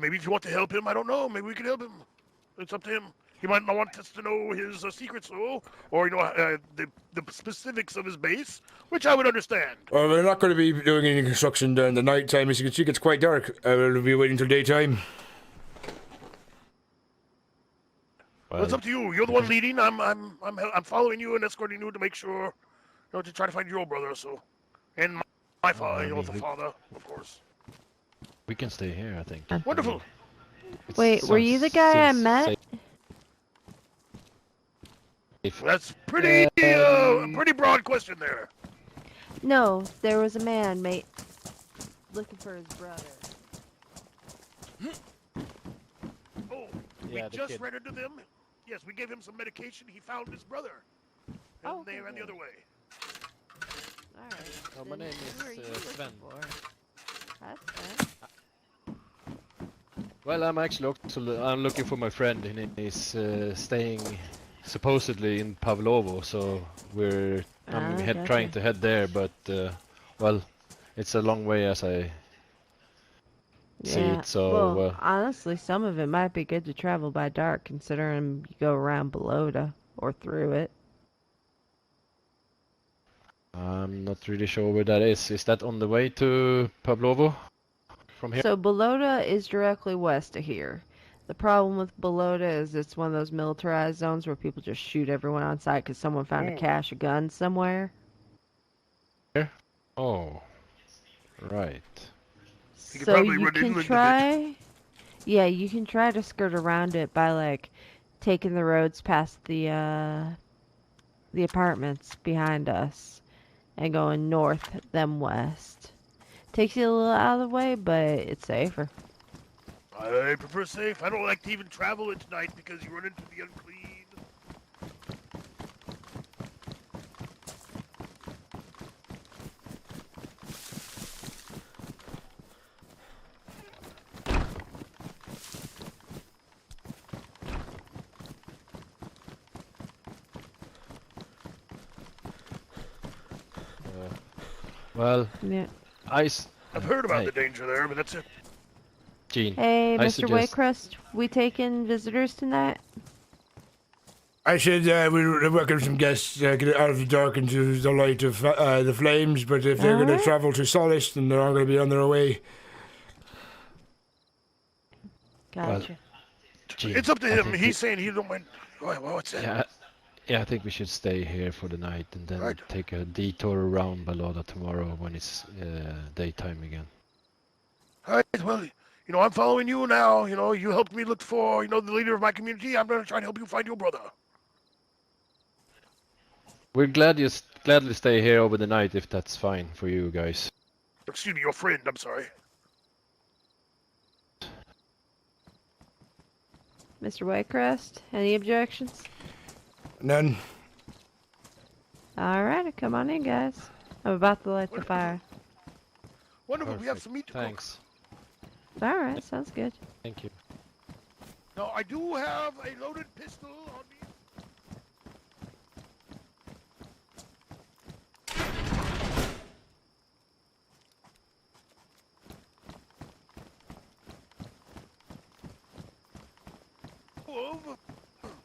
maybe if you want to help him, I don't know, maybe we can help him. It's up to him. He might not want us to know his secrets, or the specifics of his base, which I would understand. Well, we're not going to be doing any construction during the night time. As you can see, it's quite dark. We'll be waiting till daytime. Well, it's up to you. You're the one leading. I'm following you and escorting you to make sure, to try to find your brother. So, and my father, the father, of course. We can stay here, I think. Wonderful. Wait, were you the guy I met? That's pretty pretty broad question there. No, there was a man, mate, looking for his brother. Oh, we just rendered to them. Yes, we gave him some medication. He found his brother. And they ran the other way. Alright. Oh, my name is Sven. That's Sven. Well, I'm actually I'm looking for my friend, and he's staying supposedly in Pavlovo, so I'm trying to head there, but well, it's a long way as I see it. So well, honestly, some of it might be good to travel by dark, considering you go around Belota or through it. I'm not really sure where that is. Is that on the way to Pavlovo from here? So Belota is directly west of here. The problem with Belota is it's one of those militarized zones where people just shoot everyone on sight because someone found a cache of guns somewhere. Here? Oh, right. So you can try... Yeah, you can try to skirt around it by, like, taking the roads past the apartments behind us and going north, then west. Takes you a little out of the way, but it's safer. I prefer safe. I don't like to even travel at night because you run into the unclean. Well, yeah. I've heard about the danger there, but that's it. Gene, hey, Mr. Waycrest, we taking visitors tonight? I said we welcome some guests, get it out of the dark into the light of the flames, but if they're going to travel to Solace, then they're all going to be on their way. Gotcha. Gene, it's up to him. He's saying he don't mind. Well, what's that? Yeah, I think we should stay here for the night and then take a detour around Balada tomorrow when it's daytime again. All right, well, I'm following you now. You helped me look for, the leader of my community. I'm going to try to help you find your brother. We're gladly stay here over the night if that's fine for you guys. Excuse me, your friend, I'm sorry. Mr. Whitecrest, any objections? None. Alright, come on in, guys. I'm about to light the fire. Wonderful, we have some meat to Thanks. Alright, sounds good. Thank you. cook. Now, I do have a loaded pistol on me.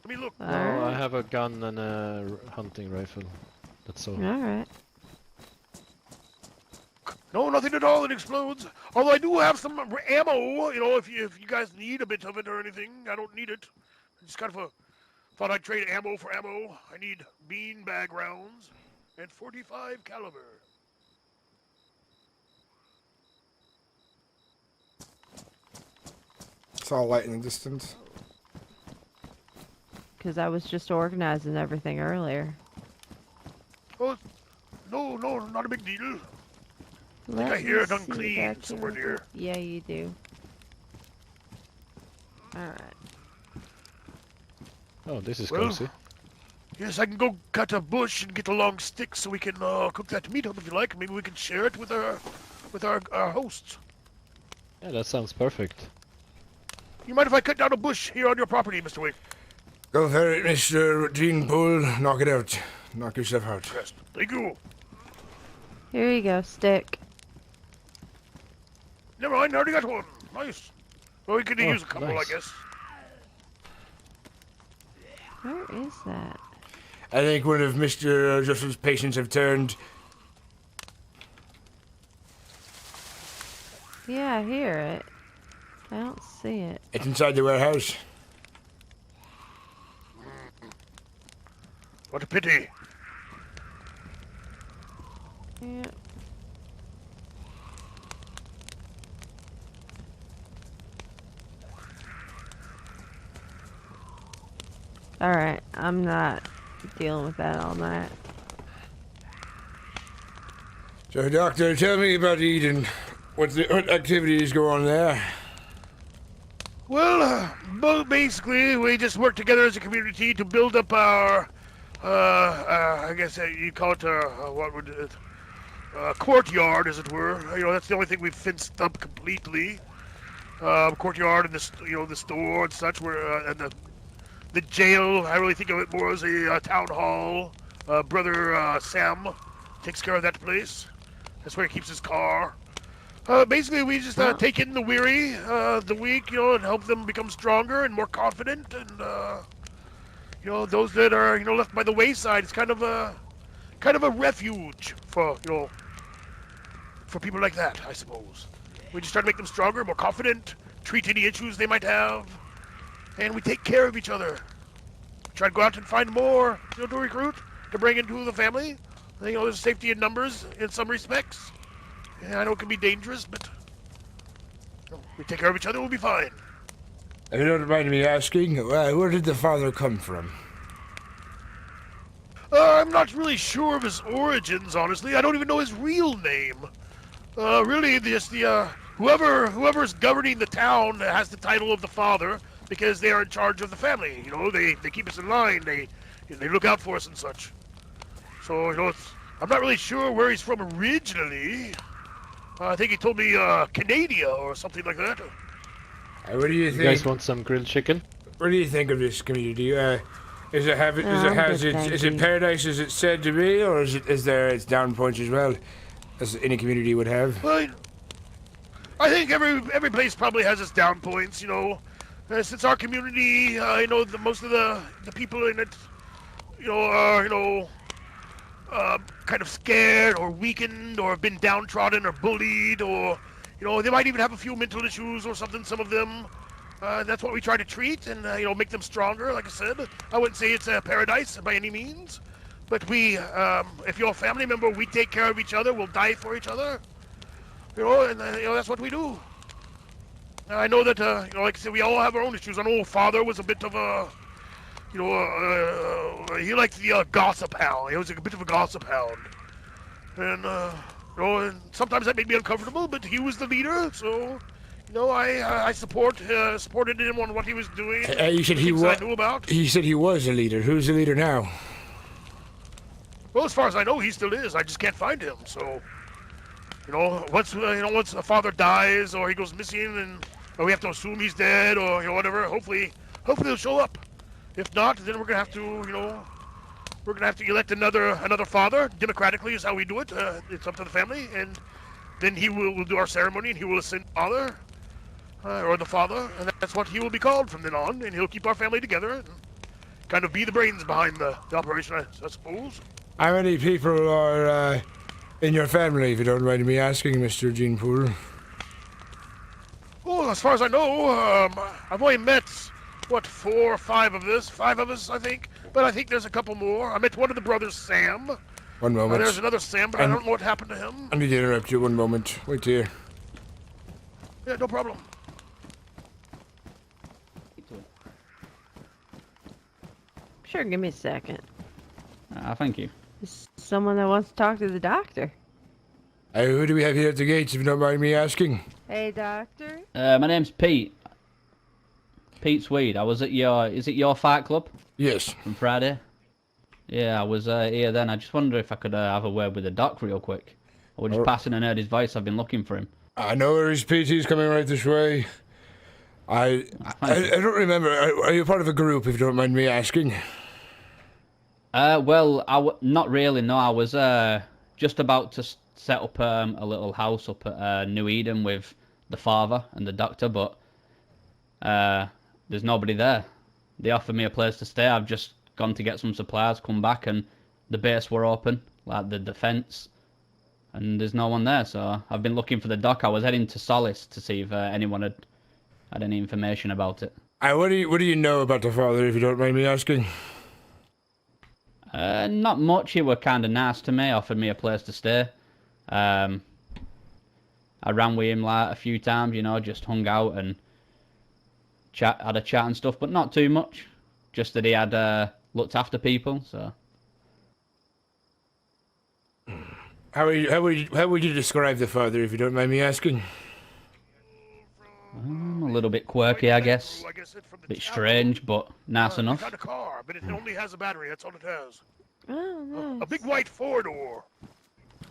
Let me look. No, I have a gun and a hunting rifle. That's all. Alright. No, nothing at all that explodes. Although I do have some ammo, you know, if you guys need a bit of it or anything. I don't need it. Just kind of thought I'd trade ammo for ammo. I need beanbag rounds and 45 caliber. It's all light in the distance. Because I was just organizing everything earlier. Oh, no, not a big deal. I think I Let hear me it see unclean back somewhere here. near. Yeah, you do. Alright. Oh, this is Well, cozy. Yes, I can go cut a bush and get a long stick so we can cook that meat up if you like. Maybe we can share it with our hosts. Yeah, that sounds perfect. You mind if I cut down a bush here on your property, Mr. Wake? Go for it, Mr. Gene Bull. Knock it out. Knock yourself out. Yes, thank you. Here you go, stick. Never mind, I already got one. Nice. Well, we could Oh, use a couple, nice. I guess. Where is that? I think one of Mr. Joseph's patients have turned. Yeah, I hear it. I don't see it. It's inside the warehouse. What a pity. Yeah. Alright, I'm not dealing with that all night. So, Doctor, tell me about Eden. What activities go on there? Well, basically, we just work together as a community to build up our, I guess you call it, what would it, courtyard, as it were. You know, that's the only thing we've fenced up completely. Courtyard and the store and such, where, and the jail. I really think of it more as a town hall. Brother Sam takes care of that place. That's where he keeps his car. Basically, we just take in the weary, the weak, you know, and help them become stronger and more confident. And you know, those that are, you know, left by the wayside. It's kind of a refuge for, you know, for people like that, I suppose. We just try to make them stronger, more confident, treat any issues they might have, and we take care of each other. Try to go out and find more, you know, to recruit, to bring into the family. You know, there's safety in numbers in some respects. Yeah, I know it can be dangerous, but you know, we take care of each other, we'll be fine. If you don't mind me asking, where did the father come from? I'm not really sure of his origins, honestly. I don't even know his real name. Really, whoever's governing the town has the title of the father because they are in charge of the family. You know, they keep us in line. They look out for us and such. So, you know, I'm not really sure where he's from originally. I think he told me Canada or something like that. What do you think? You guys want some grilled chicken? What do you think of this community? Is it paradise as it's said to be, or is there its down points as well, as any community would have? Well, I think every place probably has its down points. You know, since our community, you know, most of the people in it, you know, are kind of scared or weakened or have been downtrodden or bullied, or you know, they might even have a few mental issues or something. Some of them. That's what we try to treat and, you know, make them stronger, like I said. I wouldn't say it's a paradise by any means, but we, if you're a family member, we take care of each other, we'll die for each other, you know, and, you know, that's what we do. I know that, you know, like I said, we all have our own issues. I know father was a bit of a, you know, he liked the gossip hound. He was a bit of a gossip hound, and you know, and sometimes that made me uncomfortable. But he was the leader, so you know, I supported him on what he was doing. You said he was. was. I knew about. He said he was a leader. Who's the leader now? Well, as far as I know, he still is. I just can't find him. So, you know, once a father dies or he goes missing, and or we have to assume he's dead or you know whatever. Hopefully he'll show up. If not, then we're gonna have to, you know, elect another father democratically. Is how we do it. It's up to the family, and then we'll do our ceremony, and he will ascend father, or the father, and that's what he will be called from then on. And he'll keep our family together, and kind of be the brains behind the operation, I suppose. How many people are in your family, if you don't mind me asking, Mr. Gene Poole? Oh, as far as I know, I've only met, what, 4 or 5 of us? 5 of us, I think. But I think there's a couple more. I met one of the brothers, Sam. One moment. There's another Sam, but I don't know what happened to him. I need to interrupt you one moment. Wait here. Yeah, no problem. Sure, give me a second. Thank you. There's someone that wants to talk to the doctor. Who do we have here at the gates, if you don't mind me asking? Hey, doctor. My name's Pete. Pete Swede. I was at is it your fight club? Yes. From Friday? Yeah, I was here then. I just wonder if I could have a word with the doc real quick. I was just passing and heard his voice. I've been looking for him. I know where he's Pete. He's coming right this way. I don't remember. Are you part of a group, if you don't mind me asking? Well, not really, no. I was just about to set up a little house up at New Eden with the father and the doctor, but there's nobody there. They offered me a place to stay. I've just gone to get some supplies, come back, and the base were open, like the defense, and there's no one there, so I've been looking for the doc. I was heading to Solace to see if anyone had any information about it. What do you know about the father, if you don't mind me asking? Not much. He were kind of nice to me, offered me a place to stay. I ran with him like a few times, you know, just hung out and had a chat and stuff, but not too much. Just that he had looked after people, so. How would you describe the father, if you don't mind me asking? A little bit quirky, I guess. A bit strange, but nice enough. Kind of car, but it only has a battery. That's all it has. Oh, nice. A big white 4-door.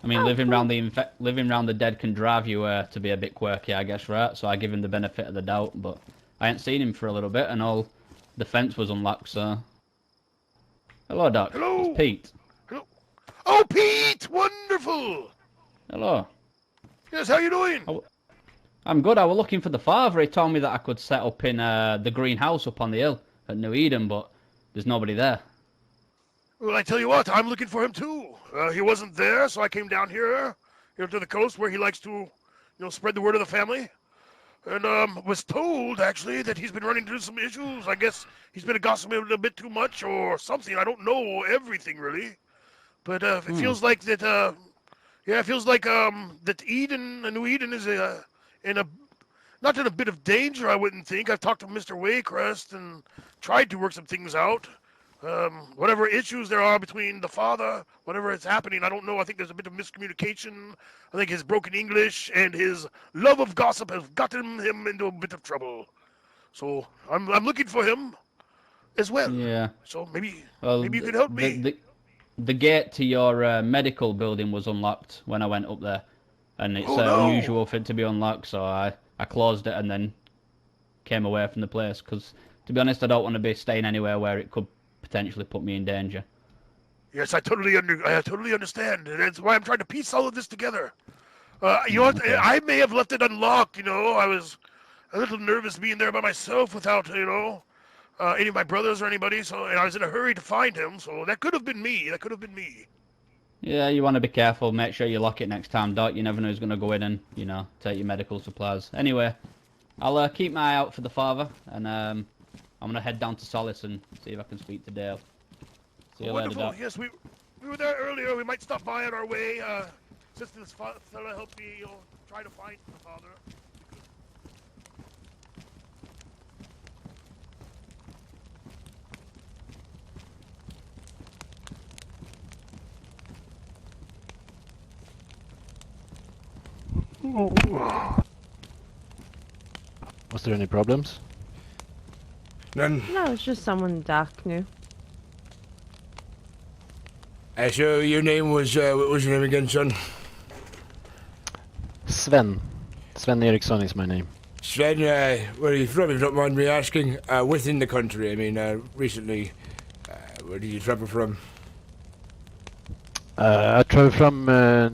I mean, living round the dead can drive you to be a bit quirky, I guess, right? So I give him the benefit of the doubt, but I ain't seen him for a little bit, and all the fence was unlocked, so. Hello, Doc. Hello. It's Pete. Hello. Oh, Pete! Wonderful. Hello. Yes, how you doing? I'm good. I was looking for the father. He told me that I could set up in the greenhouse up on the hill at New Eden, but there's nobody there. Well, I tell you what, I'm looking for him too. He wasn't there, so I came down here, to the coast where he likes to, spread the word of the family. And was told actually that he's been running into some issues. I guess he's been gossiping a bit too much or something. I don't know everything really, but it feels like that. It feels like that New Eden is not in a bit of danger. I wouldn't think. I've talked to Mr. Waycrest and tried to work some things out. Whatever issues there are between the father, whatever is happening, I don't know. I think there's a bit of miscommunication. I think his broken English and his love of gossip has gotten him into a bit of trouble. So I'm looking for him as well. Yeah. So maybe you could help me. The gate to your medical building was unlocked when I went up there, and it's unusual for it to be unlocked. So I closed it and then came away from the place because, to be honest, I don't want to be staying anywhere where it could potentially put me in danger. Yes, I totally understand. That's why I'm trying to piece all of this together. You know what? Okay. I may have left it unlocked. I was a little nervous being there by myself without, any of my brothers or anybody. So, and I was in a hurry to find him. So that could have been me. Yeah, you want to be careful. Make sure you lock it next time, Doc. You never know who's going to go in and, take your medical supplies. Anyway, I'll keep my eye out for the father, and I'm going to head down to Solace and see if I can speak to Dale. See you later, Doc. Yes, we were there earlier. We might stop by on our way. Since this fella helped me, try to find the father. Was there any problems? None. No, it's just someone Doc knew. So your name was, what was your name again, son? Sven. Sven Eriksson is my name. Sven, where are you from, if you don't mind me asking? Within the country, I mean, recently. Where did you travel from? I travel from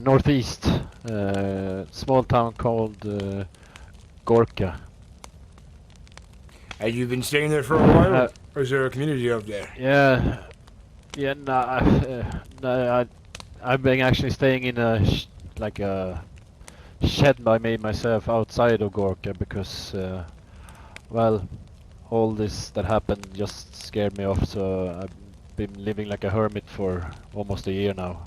northeast, small town called Gorka. Have you been staying there for a while? Or is there a community out there? Yeah, I've been actually staying in a like a shed I made myself outside of Gorka because, well, all this that happened just scared me off. So I've been living like a hermit for almost a year now.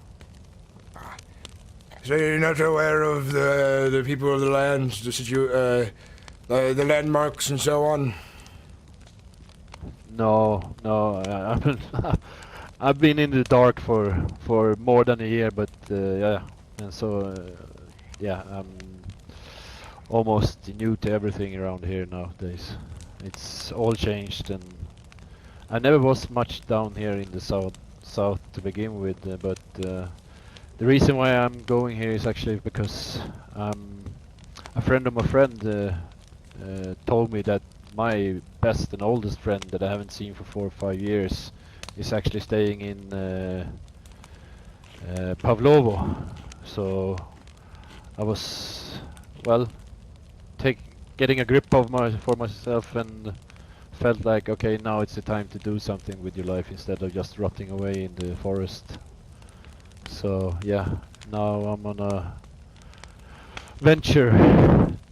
So you're not aware of the people of the land, the landmarks and so on? No, I've been in the dark for more than a year, but yeah, and so yeah, I'm almost new to everything around here nowadays. It's all changed, and I never was much down here in the south to begin with, but the reason why I'm going here is actually because a friend of my friend told me that my best and oldest friend that I haven't seen for 4 or 5 years is actually staying in Pavlovo. So I was, well, getting a grip for myself and felt like, okay, now it's the time to do something with your life instead of just rotting away in the forest. So yeah, now I'm on a venture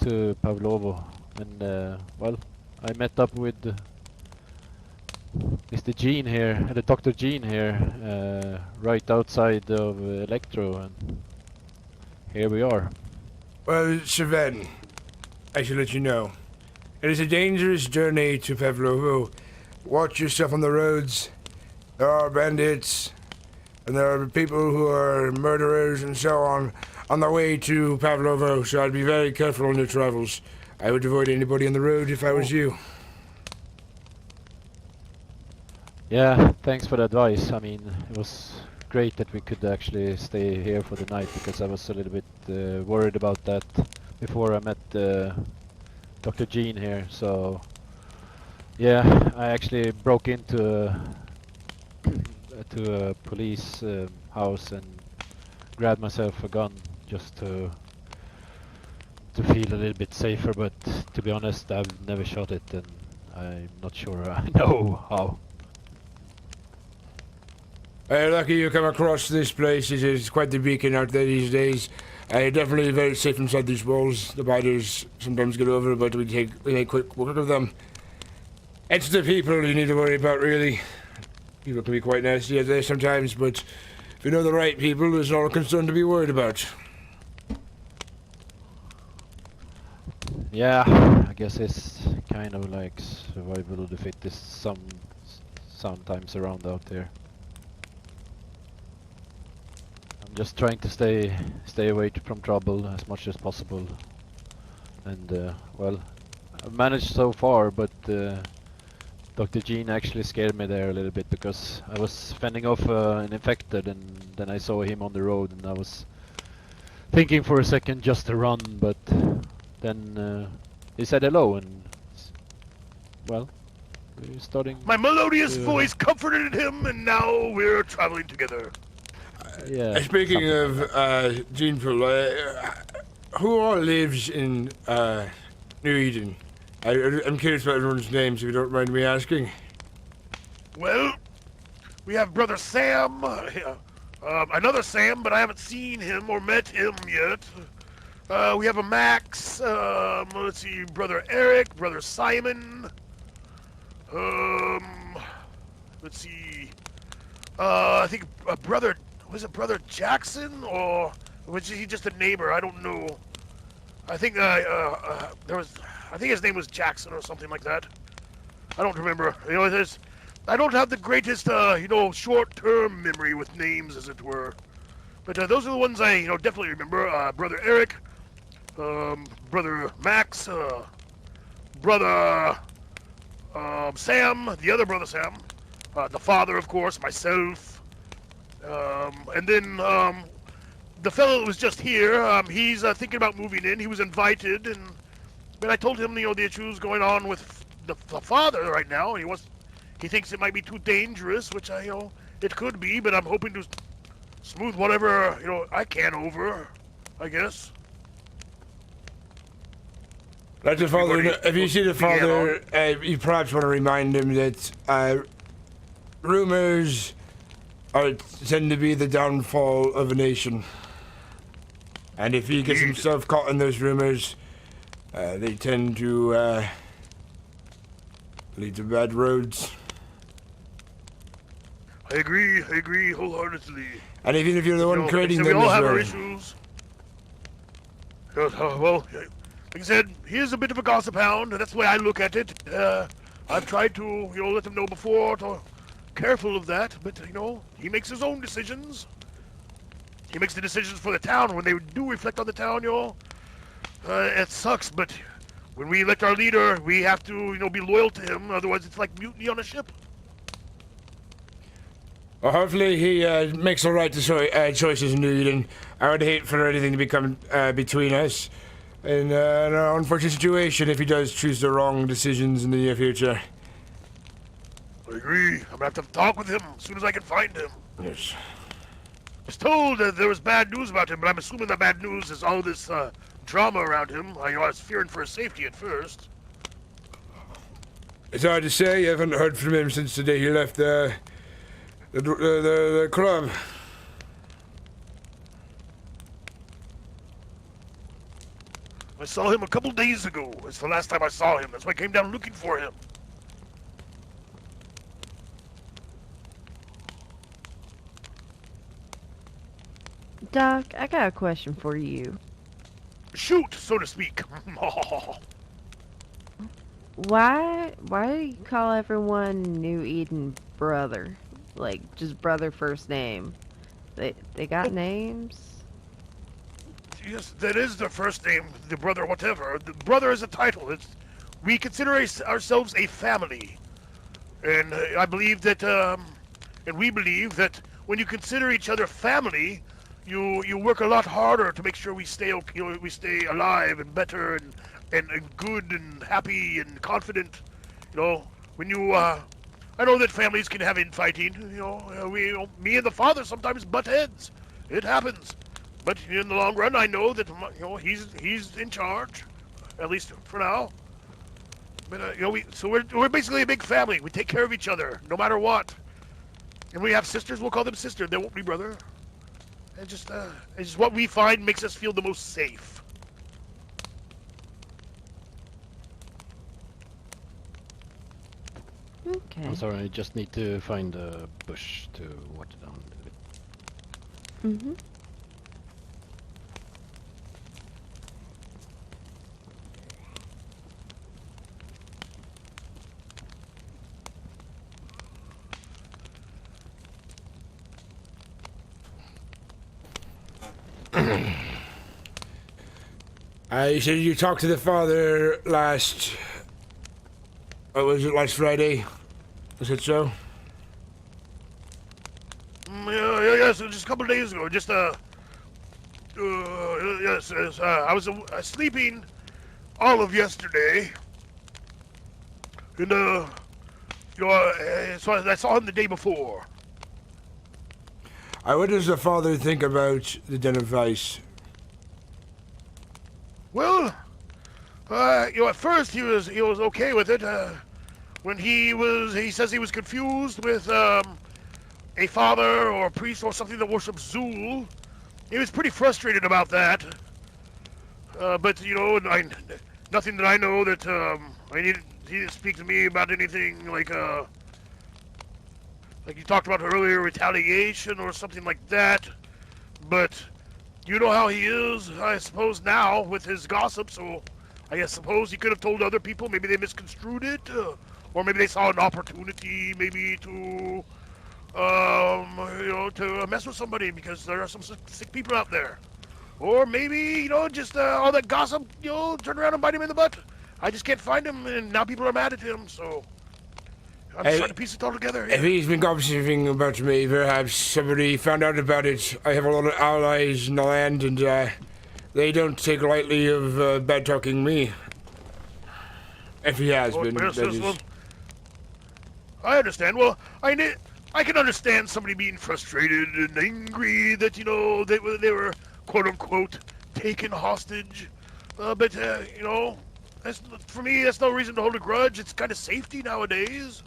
to Pavlovo, and well, I met up with Mr. Gene here, the Dr. Gene here, right outside of Electro, and here we are. Well, Sven, I should let you know. It is a dangerous journey to Pavlovo. Watch yourself on the roads. There are bandits, and there are people who are murderers and so on their way to Pavlovo, so I'd be very careful on your travels. I would avoid anybody on the road if I was you. Yeah, thanks for the advice. I mean, it was great that we could actually stay here for the night, because I was a little bit worried about that before I met Dr. Gene here. So yeah, I actually broke into a police house and grabbed myself a gun just to feel a little bit safer, but to be honest, I've never shot it, and I'm not sure I know how. Lucky you come across this place. It is quite the beacon out there these days. Definitely very safe inside these walls. The biters sometimes get over, but we make quick work of them. It's the people you need to worry about, really. People can be quite nasty out there sometimes, but if you know the right people, there's no concern to be worried about. Yeah, I guess it's kind of like survival of the fittest sometimes around out there. I'm just trying to stay away from trouble as much as possible, and well, I've managed so far, but Dr. Gene actually scared me there a little bit, because I was fending off an infected, and then I saw him on the road, and I was thinking for a second just to run, but then he said hello, and well, we're starting. My melodious voice comforted him, and now we're traveling together. Yeah. Speaking of Gene Pool, who all lives in New Eden? I'm curious about everyone's names, if you don't mind me asking. Well, we have Brother Sam, another Sam, but I haven't seen him or met him yet. We have a Max, let's see, Brother Eric, Brother Simon, let's see, I think was it Brother Jackson, or was he just a neighbor? I don't know. I think I think his name was Jackson or something like that. I don't remember. You know, I don't have the greatest, short-term memory with names, as it were. But those are the ones I, definitely remember. Brother Eric, Brother Max, Brother Sam, the other brother Sam, the father, of course, myself, and then the fellow that was just here, he's thinking about moving in. He was invited, but I told him, the issues going on with the father right now. He thinks it might be too dangerous, which it could be, but I'm hoping to smooth whatever, I can over, I guess. Let the father, if you see the father, you perhaps want to remind him that rumors tend to be the downfall of a nation. And if he gets himself caught in those rumors, they tend to lead to bad roads. I agree wholeheartedly. And even if you're the one creating them, we all have our issues. Well, like I said, he is a bit of a gossip hound, and that's the way I look at it. I've tried to, let them know before, to careful of that, but, he makes his own decisions. He makes the decisions for the town. When they do reflect on the town, it sucks, but when we elect our leader, we have to, be loyal to him, otherwise it's like mutiny on a ship. Well, hopefully he makes the right choices indeed, and I would hate for anything to become between us in an unfortunate situation if he does choose the wrong decisions in the near future. I agree. I'm gonna have to talk with him as soon as I can find him. Yes. I was told that there was bad news about him, but I'm assuming the bad news is all this drama around him. I was fearing for his safety at first. It's hard to say. I haven't heard from him since the day he left the club. I saw him a couple days ago. It's the last time I saw him. That's why I came down looking for him. Doc, I got a question for you. Shoot, so to speak. Why do you call everyone New Eden brother? Like, just brother first name. They got names? Yes, that is the first name, the brother, whatever. The brother is a title. We consider ourselves a family. And I believe that, and we believe that when you consider each other family, you work a lot harder to make sure we stay alive and better and good and happy and confident. When you I know that families can have infighting. Me and the father sometimes butt heads. It happens. But in the long run, I know that he's in charge, at least for now. But we're basically a big family. We take care of each other no matter what. And we have sisters. We'll call them sister. They won't be brother. It's just what we find makes us feel the most safe. Okay. I'm sorry, I just need to find a bush to water down a bit. Mm-hmm. You said you talked to the father last Friday? Was it so? Yes, just a couple of days ago. Just yes. I was sleeping all of yesterday, and so I saw him the day before. What does the father think about the Den of Vice? Well, at first he was okay with it. When he says he was confused with a father or a priest or something that worships Zool. He was pretty frustrated about that. But nothing that I know that he didn't speak to me about anything like you talked about earlier, retaliation or something like that. But you know how he is, I suppose, now with his gossip, so I suppose he could have told other people, maybe they misconstrued it, or maybe they saw an opportunity, maybe to mess with somebody, because there are some sick people out there. Or maybe, just all that gossip, turn around and bite him in the butt. I just can't find him, and now people are mad at him, so I'm just trying to piece it all together. If he's been gossiping about me, perhaps somebody found out about it. I have a lot of allies in the land, and they don't take lightly of bad-talking me. If he has been, yes, that yes, is. well, I understand. Well, I can understand somebody being frustrated and angry that, they were, quote-unquote, taken hostage. But, for me, that's no reason to hold a grudge. It's kind of safety nowadays.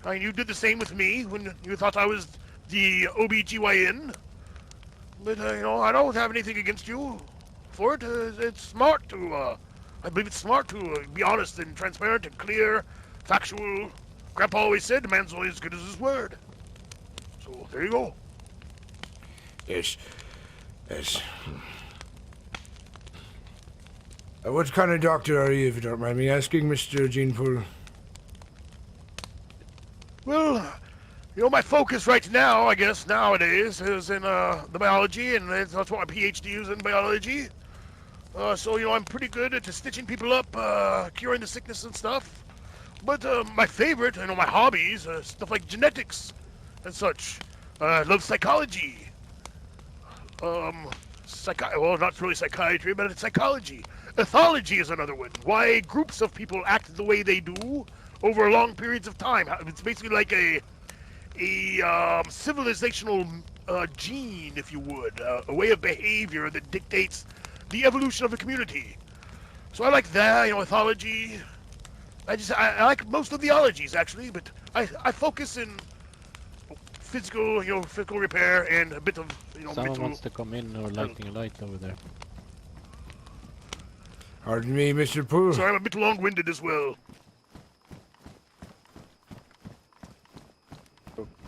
I mean, you did the same with me when you thought I was the OBGYN. But, I don't have anything against you for it. It's smart to, I believe it's smart to be honest and transparent and clear, factual. Grandpa always said a man's only as good as his word. So, there you go. Yes. Yes. What kind of doctor are you, if you don't mind me asking, Mr. Jeanpool? Well, my focus right now, I guess, nowadays, is in the biology, and that's what my PhD is in biology. So, I'm pretty good at stitching people up, curing the sickness and stuff. But my favorite, my hobbies, stuff like genetics and such. I love psychology. Well, not really psychiatry, but it's psychology. Ethology is another one. Why groups of people act the way they do over long periods of time. It's basically like a civilizational gene, if you would, a way of behavior that dictates the evolution of a community. So I like that, ethology. I like most of the ologies, actually, but I focus in physical repair and a bit of, Someone mental... wants to come in or lighting a light over there. Pardon me, Mr. Poole. Sorry, I'm a bit long-winded as well.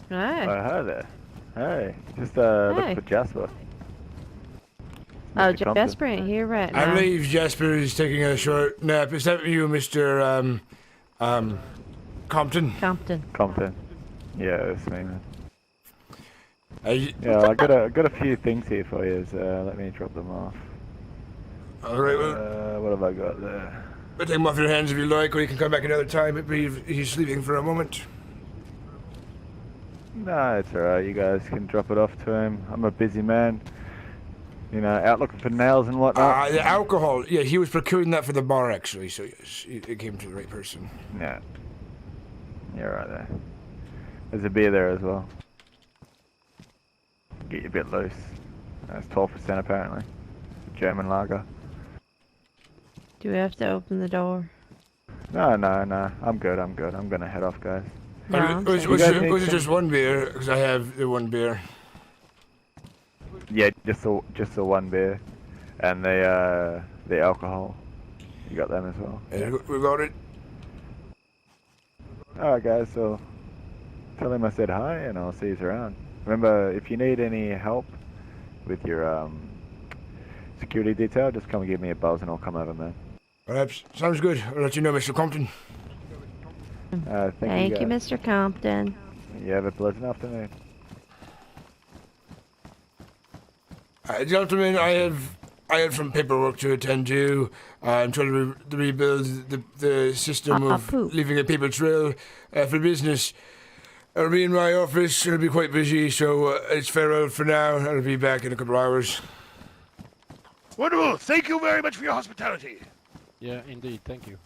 Hi. Hi there. Hey, just looking Hey. for Jasper. Oh, Mr. Compton. Jasper ain't here right I now. believe Jasper is taking a short nap. Is that you, Mr. Compton? Compton. Yeah, that's me, man. I got a few things here for you. Let me drop them off. Alright, well, what have I got there? I'll take him off your hands if you like, or you can come back another time. I believe he's sleeping for a moment. No, it's alright. You guys can drop it off to him. I'm a busy man. Out looking for nails and whatnot. The alcohol. Yeah, he was procuring that for the bar, actually, so yes, it came to the right person. Yeah. You're right there. There's a beer there as well. Get you a bit loose. That's 12% apparently. German lager. Do we have to open the door? No. I'm good. I'm gonna head off, guys. No, Was it just one beer? Because I have the one beer. Yeah, just the one beer, and the alcohol. You got them as well. Yeah, we got it. All right, guys. So tell him I said hi, and I'll see you around. Remember, if you need any help with your security detail, just come and give me a buzz, and I'll come over, man. Perhaps. Sounds good. I'll let you know, Mr. Compton. Thank you, Mr. Compton. You have a pleasant afternoon. Gentlemen, I have some paperwork to attend to. I'm trying to rebuild the system of leaving a paper trail for business. I'll be in my office. It'll be quite busy, so it's farewell for now. I'll be back in a couple of hours. Wonderful. Thank you very much for your hospitality. Yeah, indeed. Thank you.